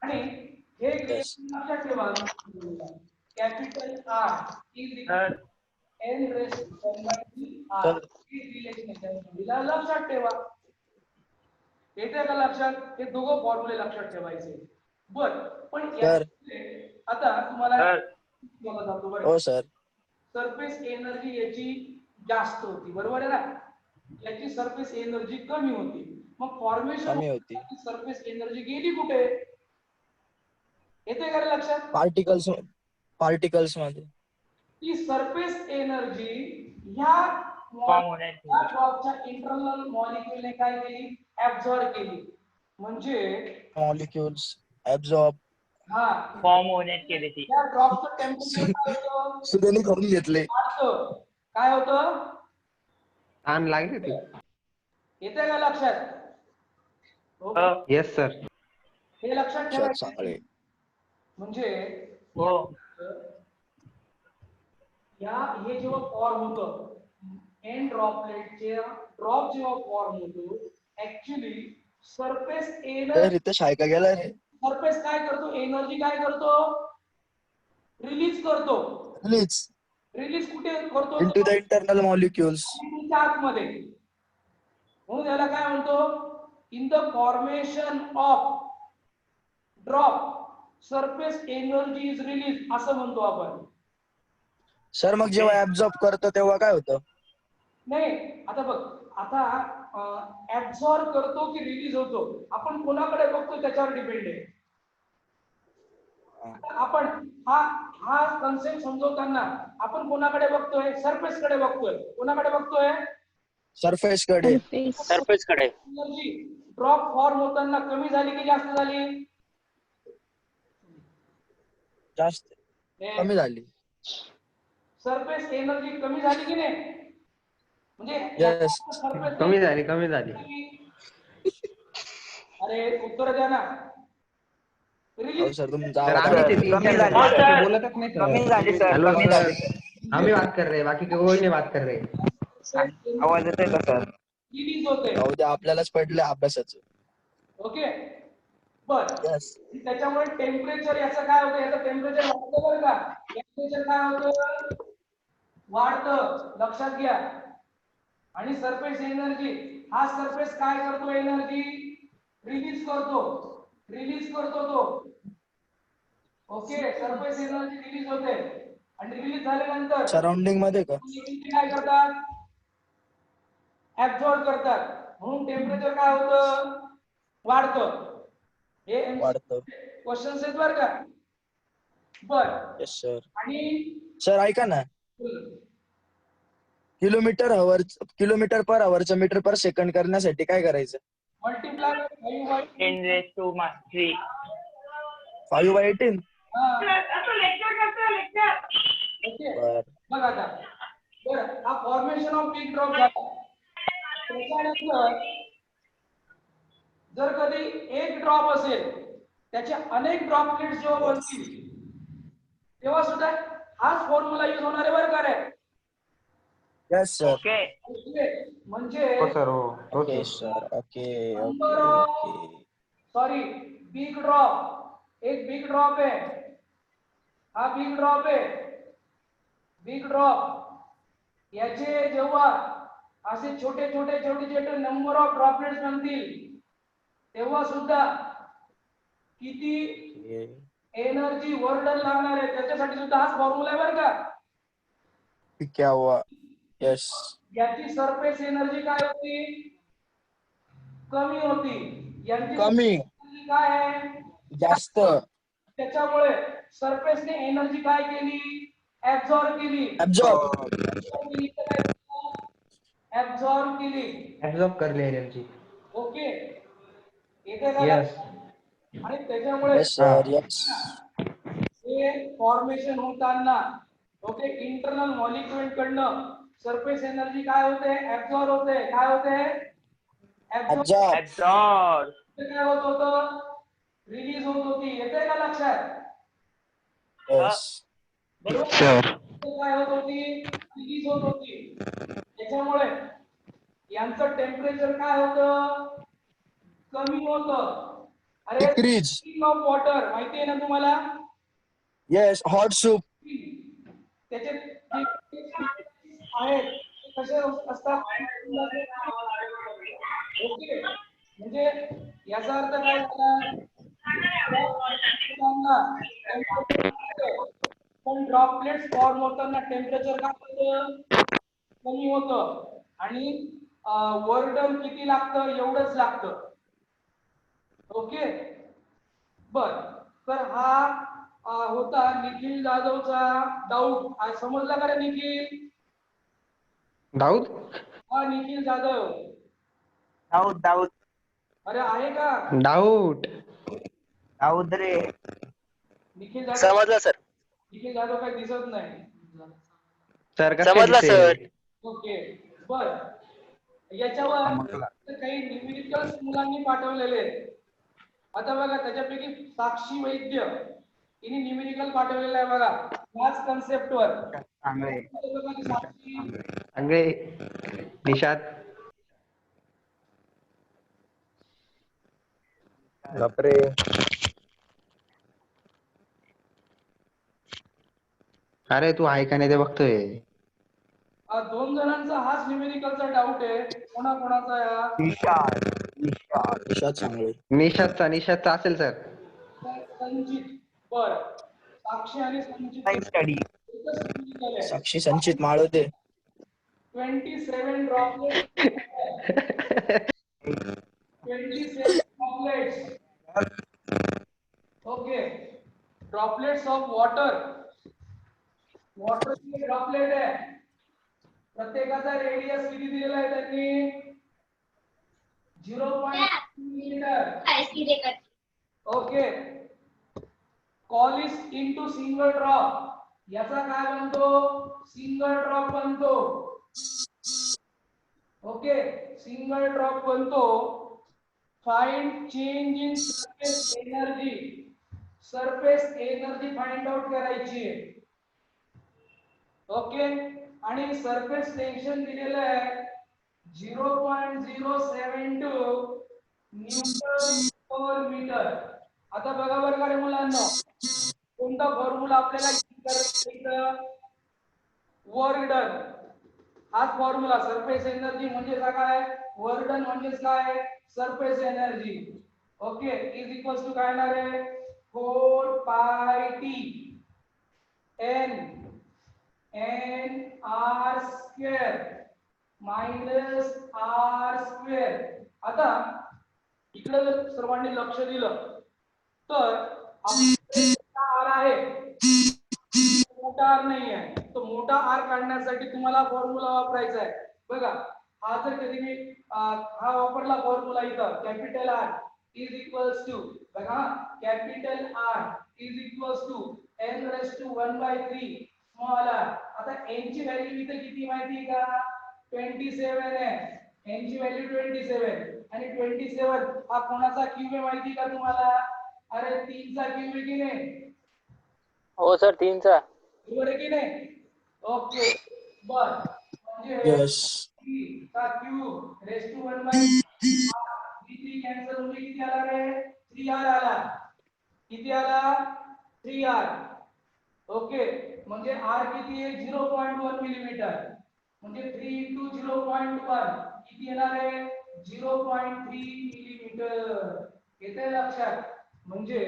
Speaker 2: आणि हे रिलेशन लक्षात ठेवा, capital R is equal n raise to 1/3 r. हे रिलेशन आहे, लक्षात ठेवा. येते का लक्षात, हे दोघं फॉर्म्युले लक्षात ठेवायचे. बर पण आता तुम्हाला जातो बरं.
Speaker 1: हो सर.
Speaker 2: सरफेस एनर्जी याची जास्त होती, बरोबर आहे ना, याची सरफेस एनर्जी कमी होती. मग फॉर्मेशन
Speaker 1: कमी होती.
Speaker 2: सरफेस एनर्जी गेली कुठे, येते का रे लक्षात.
Speaker 1: पार्टिकल्स मध्ये
Speaker 2: ती सरफेस एनर्जी ह्या
Speaker 4: फॉर्म होण्यात
Speaker 2: ड्रॉपच्या इंटरनल मॉलिक्युलने काय केली, ऍब्झॉर्ब केली. म्हणजे
Speaker 1: मॉलिक्युल्स ऍब्झॉर्ब
Speaker 2: हा
Speaker 4: फॉर्म होण्यात केली ती.
Speaker 2: या ड्रॉपचं टेम्परेचर काय होतं,
Speaker 1: सुदेने करून घेतले.
Speaker 2: वाढतं. काय होतं,
Speaker 5: ताण लागले ते.
Speaker 2: येते का लक्षात.
Speaker 5: Yes sir.
Speaker 2: हे लक्षात ठेवायचं.
Speaker 1: चांगले.
Speaker 2: म्हणजे
Speaker 4: हो
Speaker 2: हे जेव्हा फॉर्म होतं एन ड्रॉपलेटचे ड्रॉप जेव्हा फॉर्म होतो ऍक्च्युली सरफेस एनर्जी
Speaker 1: रितेश आहे का गेला रे.
Speaker 2: सरफेस काय करतो, एनर्जी काय करतो, रिलीज करतो. रिलीज कुठे करतो,
Speaker 1: इनटू द इंटरनल मॉलिक्युल्स.
Speaker 2: आतमध्ये. म्हणून याला काय म्हणतो, in the formation of drop surface energy is release असं म्हणतो आपण.
Speaker 1: सर मग जेव्हा ऍब्झॉर्ब करतो तेव्हा काय होतं.
Speaker 2: नाही आता बघ, आता ऍब्झॉर्ब करतो की रिलीज होतो, आपण कोणाकडे बघतो त्याच्यावर डिपेंड आहे. आपण हा हा कन्सेप्ट समजवताना आपण कोणाकडे बघतोय? सरफेस कडे बघतोय. कोणाकडे बघतोय?
Speaker 1: सरफेस कडे.
Speaker 4: सरफेस कडे.
Speaker 2: एनर्जी ड्रॉप फॉर्म होताना कमी झाली की जास्त झाली?
Speaker 1: जास्त कमी झाली.
Speaker 2: सरफेस एनर्जी कमी झाली की नाही? म्हणजे
Speaker 1: Yes.
Speaker 2: surface
Speaker 5: कमी झाली कमी झाली.
Speaker 2: अरे उत्तर द्या ना.
Speaker 1: हो
Speaker 2: रिलीज
Speaker 1: सर तुमचा
Speaker 5: सर
Speaker 1: आवाज
Speaker 5: आम्ही ते
Speaker 1: अडकला.
Speaker 5: तीन चार
Speaker 4: हो,
Speaker 5: लोकं
Speaker 4: सर.
Speaker 5: बोलतच नाही
Speaker 6: कमी झाली सर,
Speaker 5: हेलो
Speaker 6: कमी झाली.
Speaker 5: हम ही बात कर रहे हैं, बाकी कोई नहीं बात कर रहे.
Speaker 6: आवाज येतोय का सर?
Speaker 2: रिलीज होते.
Speaker 1: जाऊ दे, आपल्यालाच पडलं अभ्यासाचं.
Speaker 2: ओके बर.
Speaker 1: यस.
Speaker 2: त्याच्यामुळे टेम्परेचर याचं काय होतं? याचं टेम्परेचर वाढतं बरं का? टेम्परेचर काय होतं? वाढतं, लक्षात घ्या. आणि सरफेस एनर्जी, हा सरफेस काय करतो? एनर्जी रिलीज करतो. रिलीज करतो तो. ओके, सरफेस एनर्जी रिलीज होते आणि रिलीज झाल्यानंतर
Speaker 1: सराउंडिंग मध्ये का?
Speaker 2: काय करतात? ऍब्झॉर्ब करतात. म्हणून टेम्परेचर काय होतं? वाढतं. हे
Speaker 1: वाढतं.
Speaker 2: क्वेश्चन्स आहेत बरं का? बर.
Speaker 1: Yes sir.
Speaker 2: आणि
Speaker 1: सर ऐका ना, किलोमीटर पर अवरचं मीटर पर सेकंड करण्यासाठी काय करायचं?
Speaker 2: मल्टिप्लाय
Speaker 4: 10⁻³
Speaker 1: 5/18.
Speaker 2: ओके
Speaker 1: बर.
Speaker 2: बघ आता. बरं, हा फॉर्मेशन ऑफ बिग ड्रॉप झाला. त्याच्यानंतर जर कधी एक ड्रॉप असेल, त्याचे अनेक ड्रॉपलेट्स जेव्हा बनतील तेव्हा सुद्धा हाच फॉर्म्युला यूज होणार आहे बरं का रे?
Speaker 1: Yes sir.
Speaker 4: ओके.
Speaker 2: म्हणजे
Speaker 5: हो सर हो
Speaker 1: okay sir. Okay
Speaker 2: number
Speaker 1: okay
Speaker 2: of
Speaker 1: okay.
Speaker 2: Sorry big drop, एक बिग ड्रॉप आहे, हा बिग ड्रॉप आहे. बिग ड्रॉप याचे जेव्हा असे छोटे छोटे नंबर ऑफ ड्रॉपलेट्स बनतील तेव्हा सुद्धा किती एनर्जी वर्डन लागणार आहे त्याच्यासाठी सुद्धा हाच फॉर्म्युला आहे बरं का?
Speaker 1: क्या हुआ? यस.
Speaker 2: याची सरफेस एनर्जी काय होती? कमी होती. यांची
Speaker 1: कमी.
Speaker 2: energy काय आहे?
Speaker 1: जास्त.
Speaker 2: त्याच्यामुळे सरफेसने एनर्जी काय केली? ऍब्झॉर्ब केली.
Speaker 1: ऍब्झॉर्ब.
Speaker 2: ऍब्झॉर्ब केली.
Speaker 5: ऍब्झॉर्ब कर ले एनर्जी.
Speaker 2: ओके येते का?
Speaker 5: यस.
Speaker 2: आणि त्याच्यामुळे
Speaker 1: येस सर. यस.
Speaker 2: हे फॉर्मेशन होताना ओके इंटरनल मॉलिक्युल कडनं सरफेस एनर्जी काय होते? ऍब्झॉर्ब होते. काय होते?
Speaker 1: ऍब्झॉर्ब.
Speaker 4: ऍब्झॉर्ब.
Speaker 2: काय होत होतं? रिलीज होत होती. येते का लक्षात?
Speaker 1: यस.
Speaker 2: बरोबर
Speaker 9: सर.
Speaker 2: काय होत होती? रिलीज होत होती. त्याच्यामुळे यांचं टेम्परेचर काय होतं? कमी होतं. अरे
Speaker 1: डिक्रीज.
Speaker 2: ऑफ वॉटर माहिती आहे ना तुम्हाला?
Speaker 1: येस. Hot soup.
Speaker 2: त्याचे आहेत कसे असतात? ओके म्हणजे याचा अर्थ काय झाला? पण ड्रॉपलेट्स फॉर्म होताना टेम्परेचर काय होतं? कमी होतं आणि वर्डन किती लागतं? एवढंच लागतं. ओके बर. तर हा होता निखिल जाधवचा डाऊट. आज समजला का रे निखिल?
Speaker 5: दाऊद
Speaker 2: हा निखिल जाधव.
Speaker 6: दाऊद
Speaker 2: अरे आहे का?
Speaker 5: डाऊट.
Speaker 6: दाऊद रे.
Speaker 2: निखिल जाधव.
Speaker 6: समजलं सर.
Speaker 2: निखिल जाधव काही दिसत नाही.
Speaker 5: सर कसं
Speaker 6: समजला
Speaker 5: दिसेल?
Speaker 6: सर.
Speaker 2: ओके बर. याच्यावर काही न्यूमेरिकल्स मुलांनी पाठवलेले आहेत. आता बघा त्याच्यापैकी साक्षी वैद्य हिने न्यूमेरिकल पाठवलेलं आहे बघा याच कन्सेप्टवर.
Speaker 6: चांगले.
Speaker 2: साक्षी
Speaker 5: चांगले. निशात.
Speaker 9: बापरे.
Speaker 5: अरे तू आहे का नाही ते बघतोय.
Speaker 2: दोन जणांचा हाच न्यूमेरिकलचा डाऊट आहे. कोणाचा या?
Speaker 1: निशाद चांगले.
Speaker 5: निशातचा असेल सर.
Speaker 2: संचित. बर साक्षी आणि संचित
Speaker 6: स्टडी.
Speaker 2: एकच numerical आहे.
Speaker 1: साक्षी संचित Malode.
Speaker 2: 27 droplets. 27 droplets. Okay. Droplets of water. Water चे ड्रॉपलेट आहे. प्रत्येकाचा रेडियस किती दिलेला आहे त्यांनी? 0.2 metre. Okay. Coalesce into single drop. याचा काय बनतो? सिंगल ड्रॉप बनतो. ओके, सिंगल ड्रॉप बनतो. Find change in surface energy. Surface energy find out करायची आहे. ओके, आणि सरफेस टेन्शन दिलेलं आहे 0.072 न्यूटन पर मीटर. आता बघा बरं का रे मुलांना, कोणता फॉर्म्युला आपल्याला यूज करायचा? Work done. हाच फॉर्म्युला. सरफेस एनर्जी म्हणजे काय? वर्क डन म्हणजे काय? Surface energy. Okay, is equals to काय येणार आहे? 4 pi t n r square minus r square. आता इकडे जर सर्वांनी लक्ष दिलं तर आर आहे, मोठा आर नाही आहे. तो मोठा आर काढण्यासाठी तुम्हाला फॉर्म्युला वापरायचा आहे. बघा, हा जर कधी मी हा वापरला फॉर्म्युला इथं, capital r is equals to, बघा, capital r is equals to n raise to 1/3 small r. आता n ची व्हॅल्यू इथे किती माहिती आहे का? 27 आहे. n ची व्हॅल्यू 27 आणि 27 हा कोणाचा क्यूब आहे माहिती का तुम्हाला? अरे 3 चा क्यूब आहे की नाही?
Speaker 4: हो सर, 3चा.
Speaker 2: बरोबर आहे की नाही? ओके, बर. म्हणजे
Speaker 1: यस.
Speaker 2: 3 चा क्यूब रेस टू 1/3 3 कॅन्सल होऊन किती आला रे? 3r आला. किती आला? 3r. ओके, म्हणजे r किती आहे? 0.1 मिलीमीटर. म्हणजे 3 into 0.1 किती येणार आहे? 0.3 मिलीमीटर. येते लक्षात? म्हणजे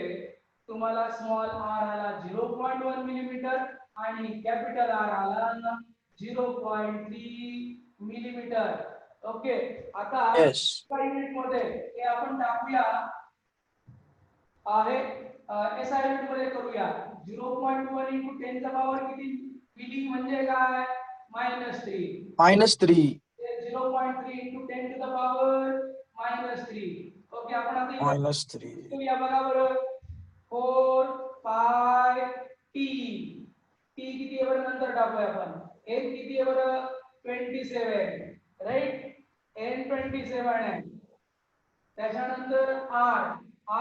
Speaker 2: तुम्हाला स्मॉल r आला 0.1 मिलीमीटर आणि कॅपिटल R आला 0.3 मिलीमीटर. ओके, आता
Speaker 1: येस.
Speaker 2: युनिट मध्ये हे आपण टाकूया आहे एसआय युनिट मध्ये करूया. 0.1 into 10 चा पॉवर किती? मिली म्हणजे काय? -3.
Speaker 1: -3.
Speaker 2: 0.3 into 10 to the power -3. Okay, आपण आता
Speaker 1: -3.
Speaker 2: या बघा बरं. 4 पाय टी. टी किती आहे बरं? नंतर टाकूया आपण. n किती आहे बरं? 27. राईट, n 27 आहे. त्याच्यानंतर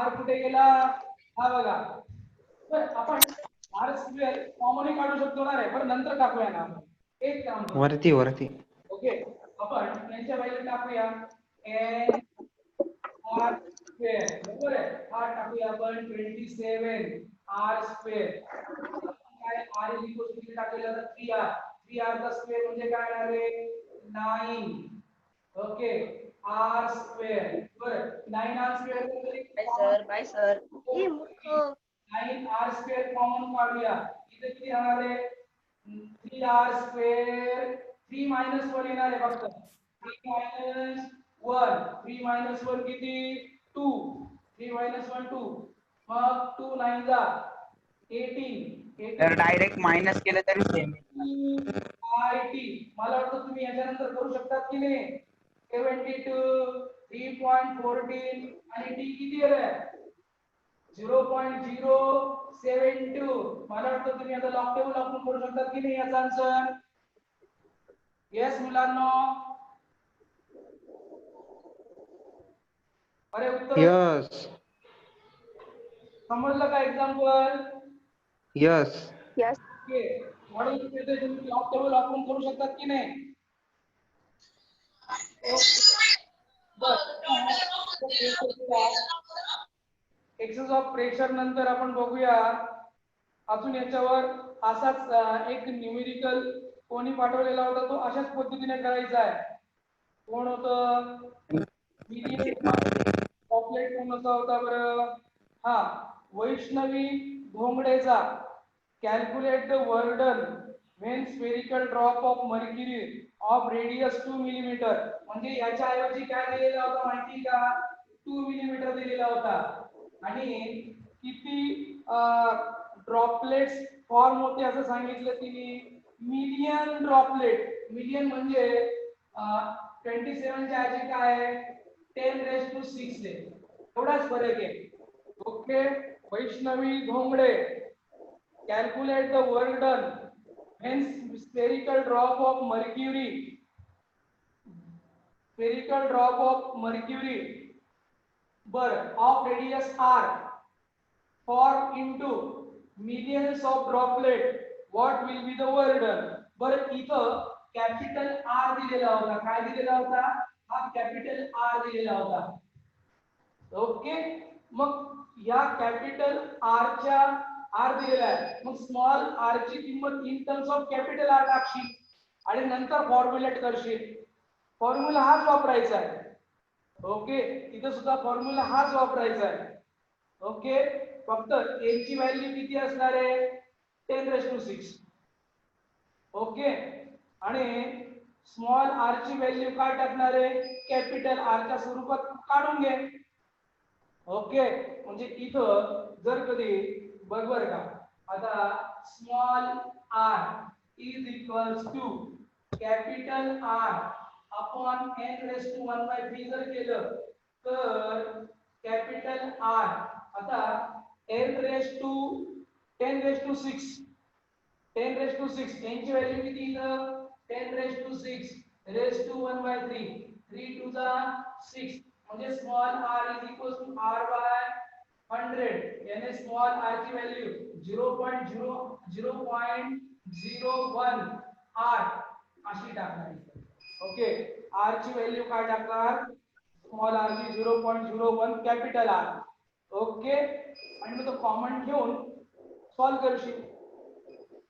Speaker 2: r कुठे गेला? हा बघा. तर आपण r स्क्वेअर कॉमन काढू शकतो ना रे, पण नंतर टाकूया ना आपण. एक काम करू.
Speaker 5: वरती.
Speaker 2: ओके, आपण यांच्या व्हॅल्यू टाकूया n r स्क्वेअर. बरोबर आहे. हा टाकूया आपण 27 r स्क्वेअर. काय r इज इक्वल टू किती टाकलेलं तर 3r. 3r चा स्क्वेअर म्हणजे काय येणार आहे? 9. Okay, r square. बरं, 9r square
Speaker 7: by sir.
Speaker 2: 9r square common काढूया. इथे किती राहणार आहे? 3r square. 3 - 1 येणार आहे फक्त. 3 - 1. 3 - 1 किती? 2. 3 - 1 2. मग 2 9 जा 18.
Speaker 6: तर डायरेक्ट मायनस केलं तरी सेम.
Speaker 2: IT. मला वाटतं तुम्ही याच्यानंतर करू शकतात की नाही? 72 3.14 आणि टी किती आहे? 0.072. मला वाटतं तुम्ही आता लॉक टेबल वापरून करू शकतात की नाही याचा आन्सर? येस मुलांनो? अरे उत्तर
Speaker 5: यस.
Speaker 2: समजलं का एक्झाम्पल?
Speaker 5: यस.
Speaker 2: ओके, म्हणून तुम्ही लॉक टेबल वापरून करू शकतात की नाही? एक्सेस ऑफ प्रेशर नंतर आपण बघूया. अजून याच्यावर असाच एक न्यूमेरिकल कोणी पाठवलेला होता, तो अशाच पद्धतीने करायचा आहे. कोण होतं? पॉपलेट कोणाचा होता बरं? हा, वैष्णवी भोंगडेचा. Calculate the work done when spherical drop of mercury of radius 2 millimetre, म्हणजे याच्या ऐवजी काय दिलेला होता माहिती का, 2 मिलीमीटर दिलेला होता, आणि किती ड्रॉपलेट्स फॉर्म होते असं सांगितलं तिने, मिलियन ड्रॉपलेट. मिलियन म्हणजे 27 च्या ऐवजी काय आहे 10⁻⁶ आहे, एवढाच फरक आहे. Okay, Vaishnavi Ghongade, calculate the work done when spherical drop of mercury of radius r form into millions of droplet, what will be the work done. बरं, इथं कॅपिटल R दिलेला होता. काय दिलेला होता, हा कॅपिटल R दिलेला होता. ओके, मग या कॅपिटल R च्या R दिलेला आहे, मग स्मॉल r ची किंमत in terms of capital R टाकशील आणि नंतर फॉर्म्युलेट करशील. फॉर्म्युला हाच वापरायचा आहे. ओके, इथं सुद्धा फॉर्म्युला हाच वापरायचा आहे. ओके, फक्त a ची व्हॅल्यू किती असणार आहे 10⁻⁶. ओके, आणि स्मॉल r ची व्हॅल्यू काय टाकणार आहे कॅपिटल R च्या स्वरूपात काढून घे. ओके, म्हणजे इथं जर कधी बरोबर का, आता small r is equals to capital R upon n⁻⁴ जर केलं तर कॅपिटल R आता n⁻⁶ n ची व्हॅल्यू किती इथं 10⁻⁶⁻⁴ 3 to the 6, म्हणजे small r is equal to r by 100, याने स्मॉल r ची व्हॅल्यू 0.01 r अशी टाकणार. ओके, r ची व्हॅल्यू काय टाकणार, स्मॉल r ची 0.01 कॅपिटल R. ओके, आणि मग तो कॉमन घेऊन सॉल्व करशील.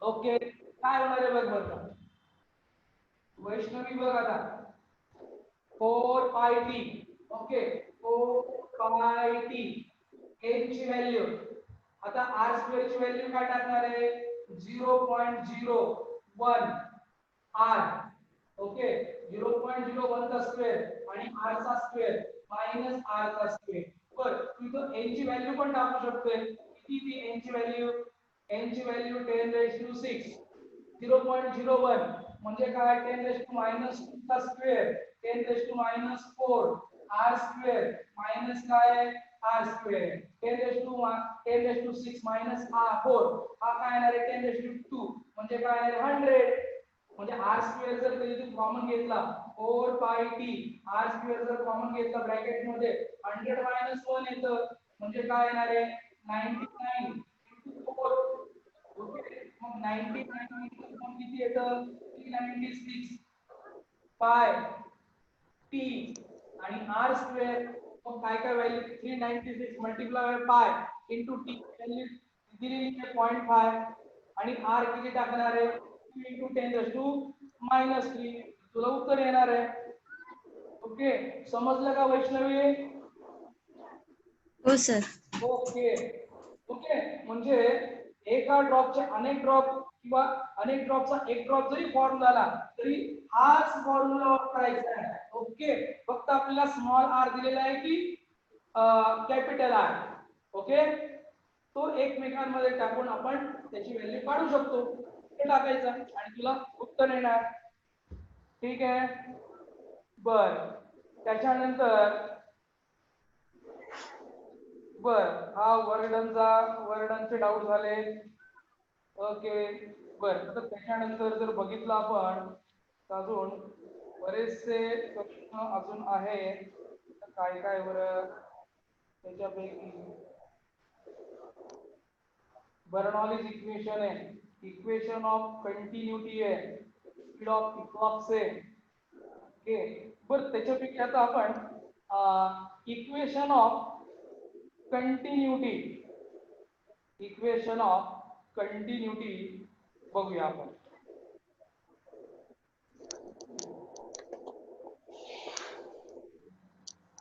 Speaker 2: ओके, काय होणार आहे बघ बरं वैष्णवी, बघ आता 4πt. ओके, 4πt n ची व्हॅल्यू, आता r² ची व्हॅल्यू काय टाकणार आहे 0.01 r. ओके, 0.01 चा स्क्वेअर आणि r चा स्क्वेअर मायनस r चा स्क्वेअर. बर, तू इथं n ची व्हॅल्यू पण टाकू शकतोय. किती ती n ची व्हॅल्यू, n ची व्हॅल्यू 10⁻⁶. 0.01 म्हणजे काय 10⁻⁻² चा स्क्वेअर 10⁻⁴ r स्क्वेअर मायनस काय r स्क्वेअर 10⁻⁶ मायनस r4, हा काय येणार आहे 10⁻², म्हणजे काय आहे 100. म्हणजे r स्क्वेअर जर कधी तू कॉमन घेतला 4πt r स्क्वेअर जर कॉमन घेतला ब्रॅकेट मध्ये 100 - 1 येतं, म्हणजे काय येणार आहे 99 * 4. ओके, मग 99 * 4 किती येतं 396 पाय t, आणि r स्क्वेअर मग काय काय value 396 multiply by pi into t, value दिलेली आहे 0.5, आणि r किती टाकणार आहे 2 × 10⁻³ तुला उत्तर येणार आहे. ओके, समजलं का वैष्णवी?
Speaker 7: हो सर.
Speaker 2: ओके. ओके, म्हणजे एका ड्रॉपचे अनेक ड्रॉप किंवा अनेक ड्रॉपचा एक ड्रॉप जरी फॉर्म झाला तरी हाच फॉर्म्युला वापरायचा आहे. ओके, फक्त आपल्याला स्मॉल r दिलेला आहे की कॅपिटल R. ओके, तो एकमेकांमध्ये टाकून आपण त्याची व्हॅल्यू काढू शकतो. ते टाकायचं आणि तुला उत्तर येणार. ठीक आहे, बर, त्याच्यानंतर बर, हा वर्डनचे डाऊट झाले. ओके, बर, आता त्याच्यानंतर जर बघितलं आपण तर अजून बरेचसे प्रश्न अजून आहेत. काय काय बरं त्याच्यापैकी बर्नॉलीज इक्वेशन आहे, इक्वेशन ऑफ कंटिन्युटी आहे, स्पीड ऑफ इक्लॉक्स आहे. ओके, बरं, त्याच्यापैकी आता आपण इक्वेशन ऑफ कंटिन्युटी बघूया आपण.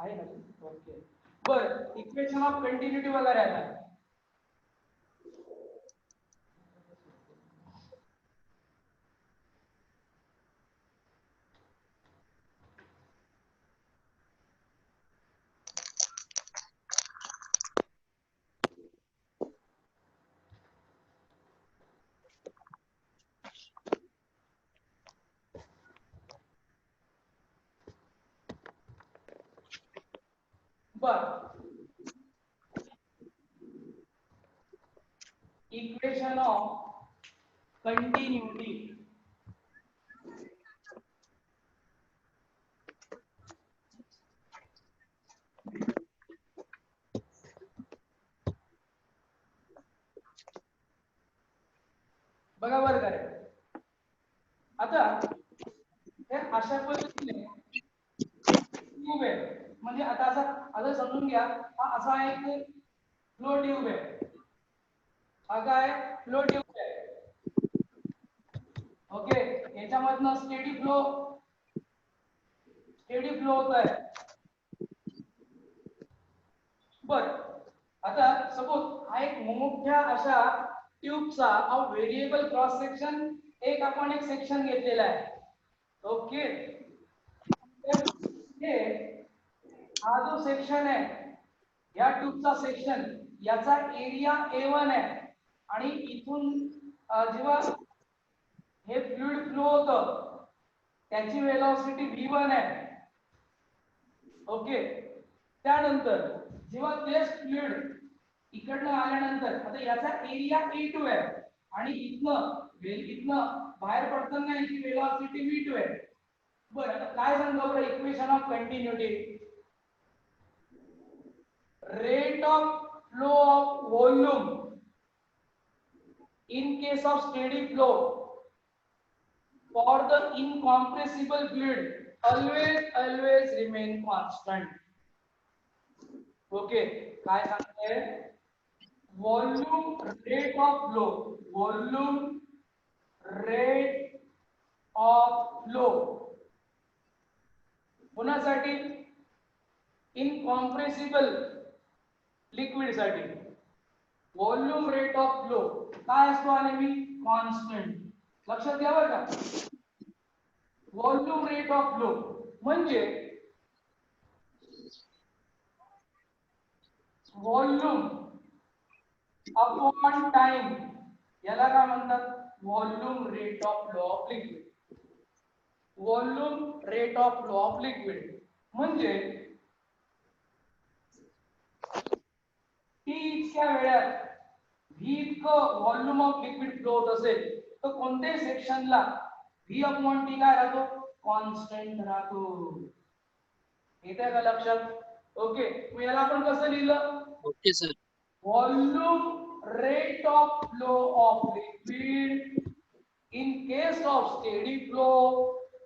Speaker 2: आहे ना? ओके, बरं, इक्वेशन ऑफ कंटिन्युटी वगैरे आता बर इक्वेशन ऑफ कंटिन्युटी बघा बरं काय आता हे अशा पद्धतीने ट्यूब आहे म्हणजे आता आता समजून घ्या हा असा एक फ्लो ट्यूब आहे हा काय फ्लो ट्यूब आहे ओके याच्यामधनं स्टेडी फ्लो होत आहे बर आता सपोज हा एक मोठ्या अशा ट्यूबचा व्हेरिएबल क्रॉस सेक्शन एक आपण एक सेक्शन घेतलेला आहे ओके हे हा जो सेक्शन आहे या ट्यूबचा सेक्शन याचा एरिया A1 आहे आणि इथून जेव्हा हे फ्लुइड फ्लो होतं त्याची वेलोसिटी v1 आहे ओके त्यानंतर जेव्हा तेच फ्लुइड इकडनं आल्यानंतर आता याचा एरिया A2 आहे आणि इथनं बाहेर पडताना याची वेलोसिटी v2 आहे बरं आता काय सांगा बरं equation of continuity rate of flow of volume in case of steady flow for the incompressible fluid always remain constant okay काय सांगते volume rate of flow होण्यासाठी incompressible लिक्विड साठी व्हॉल्यूम रेट ऑफ फ्लो काय असतो आणि मी constant लक्षात घ्या बरं का व्हॉल्यूम रेट ऑफ फ्लो म्हणजे व्हॉल्यूम अपॉन टाइम याला काय म्हणतात volume rate of flow of liquid volume rate of flow of liquid म्हणजे टी इतक्या वेळात व्ही इतकं व्हॉल्यूम ऑफ लिक्विड फ्लो होत असेल तर कोणत्याही सेक्शनला व्ही अपॉन टी काय राहतो कॉन्स्टंट राहतो येते का लक्षात ओके मग याला आपण कसं लिहिलं
Speaker 1: okay sir
Speaker 2: volume rate of flow of liquid in case of steady flow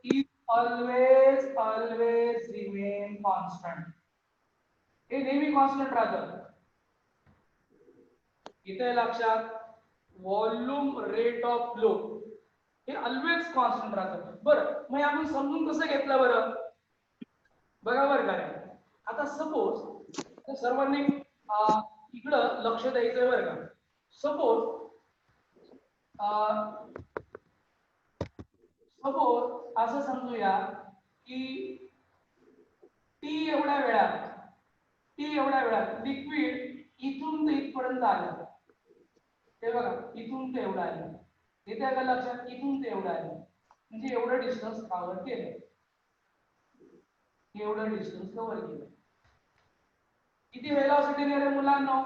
Speaker 2: is always remain constant हे नेहमी कॉन्स्टंट राहतं इथे लक्षात व्हॉल्यूम रेट ऑफ फ्लो हे ऑलवेज कॉन्स्टंट राहतं बरं मग आपण समजून कसं घेतलं बरं बघा बरं काय आता सपोज सर्वांनी इकडं लक्ष द्यायचंय बरं का सपोज असं समजूया की टी एवढ्या वेळात लिक्विड इथून ते इथपर्यंत आलं ते बघा इथून ते एवढं आलं येते का लक्षात इथून ते एवढं आलं म्हणजे एवढं डिस्टन्स कव्हर केलं एवढं डिस्टन्स कव्हर केलं किती वेलोसिटी ने रे मुलांनो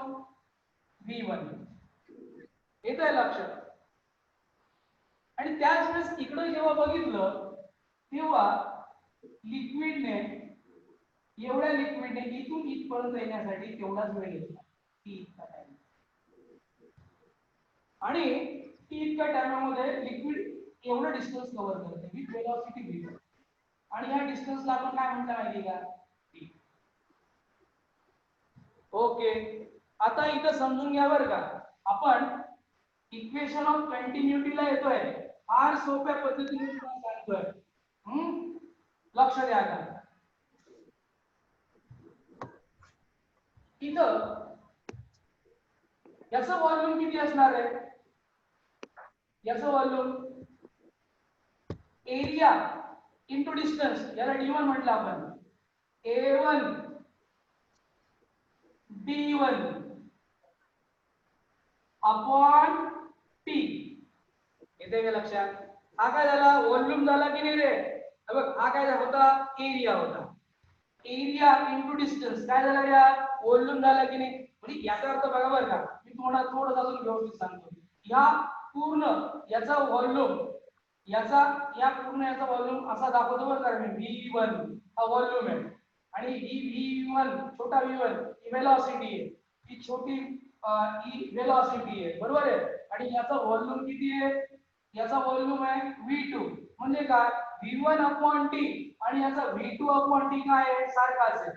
Speaker 2: v1 येते लक्षात आणि त्याच वेळेस इकडे जेव्हा बघितलं तेव्हा लिक्विडने एवढ्या लिक्विडने इथून इथपर्यंत येण्यासाठी तेवढाच वेळ घेतला टी इतका टाइम आणि टी इतक्या टाइममध्ये लिक्विड एवढं डिस्टन्स कव्हर करते विथ वेलोसिटी v आणि या डिस्टन्सला आपण काय म्हणता माहिती का टी ओके आता इथं समजून घ्या बरं का आपण इक्वेशन ऑफ कंटिन्युटीला येतोय फार सोप्या पद्धतीने तुम्हाला सांगतोय लक्ष द्या का इथं याचं व्हॉल्यूम किती असणार आहे याचं व्हॉल्यूम एरिया इंटू डिस्टन्स याला d1 म्हटलं आपण a1 d1 अपॉन टी येते का लक्षात हा काय झाला व्हॉल्यूम झाला की नाही रे बघ हा काय होता एरिया होता एरिया इंटू डिस्टन्स काय झालं या व्हॉल्यूम झाला की नाही. म्हणजे याचा अर्थ बघा बरं का, मी तुम्हाला थोडं अजून व्यवस्थित सांगतो. या पूर्ण याचा व्हॉल्यूम या पूर्ण याचा व्हॉल्यूम असा दाखवतो बरं का मी V1 हा व्हॉल्यूम आहे आणि ही V1 छोटा V1 ही वेलोसिटी आहे, ही छोटी ही वेलोसिटी आहे बरोबर आहे. आणि याचा व्हॉल्यूम किती आहे, याचा व्हॉल्यूम आहे V2 म्हणजे काय V1 अपॉन T आणि याचा V2 अपॉन T काय आहे सारखाच आहे.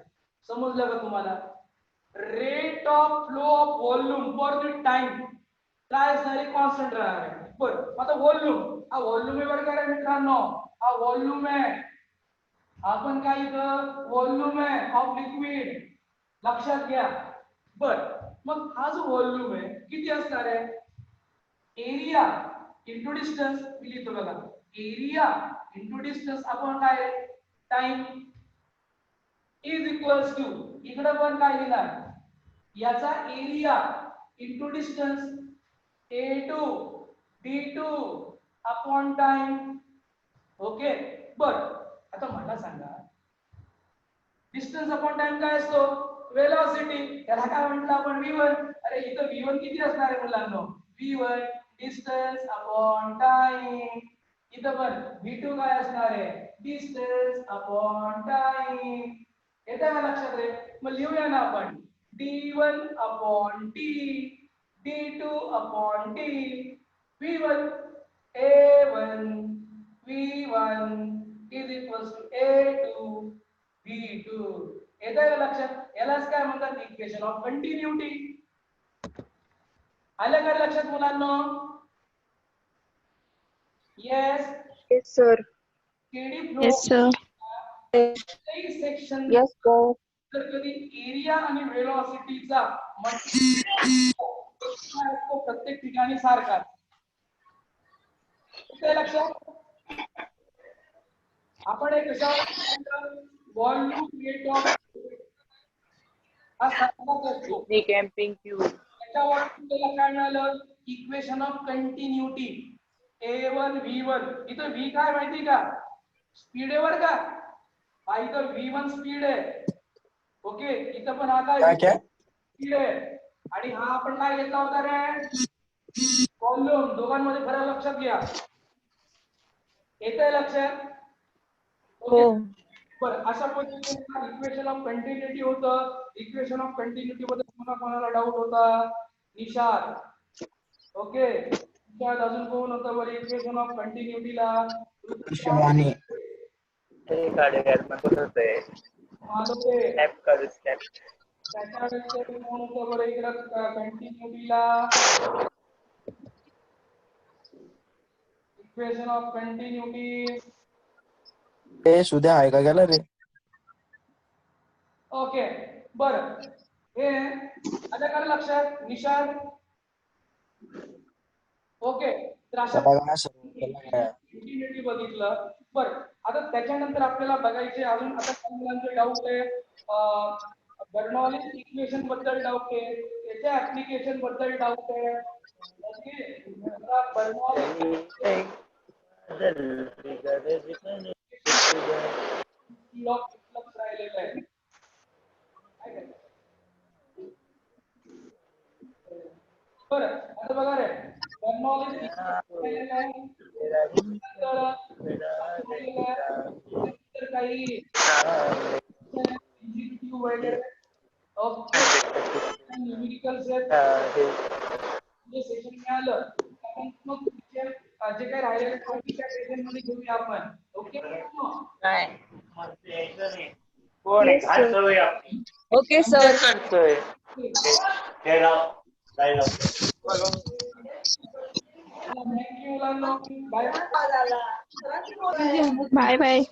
Speaker 2: समजलं का तुम्हाला. Rate of flow of volume for the time काय असणार कॉन्स्टंट राहणार आहे. बरं आता व्हॉल्यूम हा व्हॉल्यूम आहे बरं का मित्रांनो, हा व्हॉल्यूम आहे. आपण काय इथं व्हॉल्यूम आहे ऑफ लिक्विड लक्षात घ्या. बर मग हा जो व्हॉल्यूम आहे किती असणार आहे एरिया इंटू डिस्टन्स मी लिहितो बघा. एरिया इंटू डिस्टन्स आपण काय टाइम इज इक्वल्स टू इकडे पण काय लिहिणार याचा area into distance A2 D2 upon time. Okay बर आता मला सांगा डिस्टन्स अपॉन टाइम काय असतो वेलोसिटी, त्याला काय म्हटलं आपण V1. अरे इथं V1 किती असणार आहे मुलांनो V1 डिस्टन्स अपॉन टाइम. इथं पण V2 काय असणार आहे डिस्टन्स अपॉन टाइम. येतं का लक्षात रे. मग लिहूया ना आपण D1 upon T D2 upon T V1 A1 V1 is equals to A2 V2. येतं का लक्षात. यालाच काय म्हणतात इक्वेशन ऑफ कंटिन्युटी. आलं का लक्षात मुलांनो. Yes
Speaker 7: Yes, sir.
Speaker 2: KD flow
Speaker 3: Yes, sir.
Speaker 2: Section
Speaker 7: Yes, sir.
Speaker 2: तर कधी एरिया आणि वेलोसिटीचा प्रत्येक ठिकाणी सारखा. लक्षात आपण एक कशावर व्हॉल्यूम रेट ऑफ हा सारखाच असतो.
Speaker 4: कॅम्पिंग क्यू
Speaker 2: त्याच्यावर आपल्याला काय मिळालं equation of continuity A1 V1. इथं V काय माहिती का स्पीड आहे वर का. हा इथं V1 स्पीड आहे. ओके इथं पण हा काय स्पीड आहे आणि हा आपण काय घेतला होता रे व्हॉल्यूम. दोघांमध्ये फरक लक्षात घ्या. येतंय लक्षात.
Speaker 3: हो.
Speaker 2: बरं अशा पद्धतीने इक्वेशन ऑफ कंटिन्युटी होतं. इक्वेशन ऑफ कंटिन्युटी बद्दल कोणाला डाऊट होता निशाद. ओके निशाद अजून कोण होतं बरं इक्वेशन ऑफ कंटिन्युटीला त्याच्यानंतर कोण होतं बरं इकडं कंटिन्युटीला इक्वेशन ऑफ कंटिन्युटी.
Speaker 1: ए सुद्या आहे का गेला रे.
Speaker 2: ओके बरं हे आता काय लक्षात निशाद. ओके तर अशा कंटिन्युटी बघितलं. बरं आता त्याच्यानंतर आपल्याला बघायचे अजून आता काही मुलांचे डाऊट आहे बर्नौलीज इक्वेशन बद्दल डाऊट आहे त्याच्या ऍप्लिकेशन बद्दल डाऊट आहे. ओके बर्नौलीज राहिलेलं आहे. बरं आता बघा रे बर्नौलीज काही वगैरे न्यूमेरिकल सेशन मिळालं आपण मग जे काही राहिलेले टॉपिक त्या सेशन मध्ये घेऊया आपण. ओके
Speaker 4: काय कोण
Speaker 7: Yes, sir.
Speaker 4: घालतोय आपली
Speaker 7: Okay, sir.
Speaker 4: करतोय
Speaker 2: थँक्यू मुलांनो बाय.
Speaker 3: Bye bye.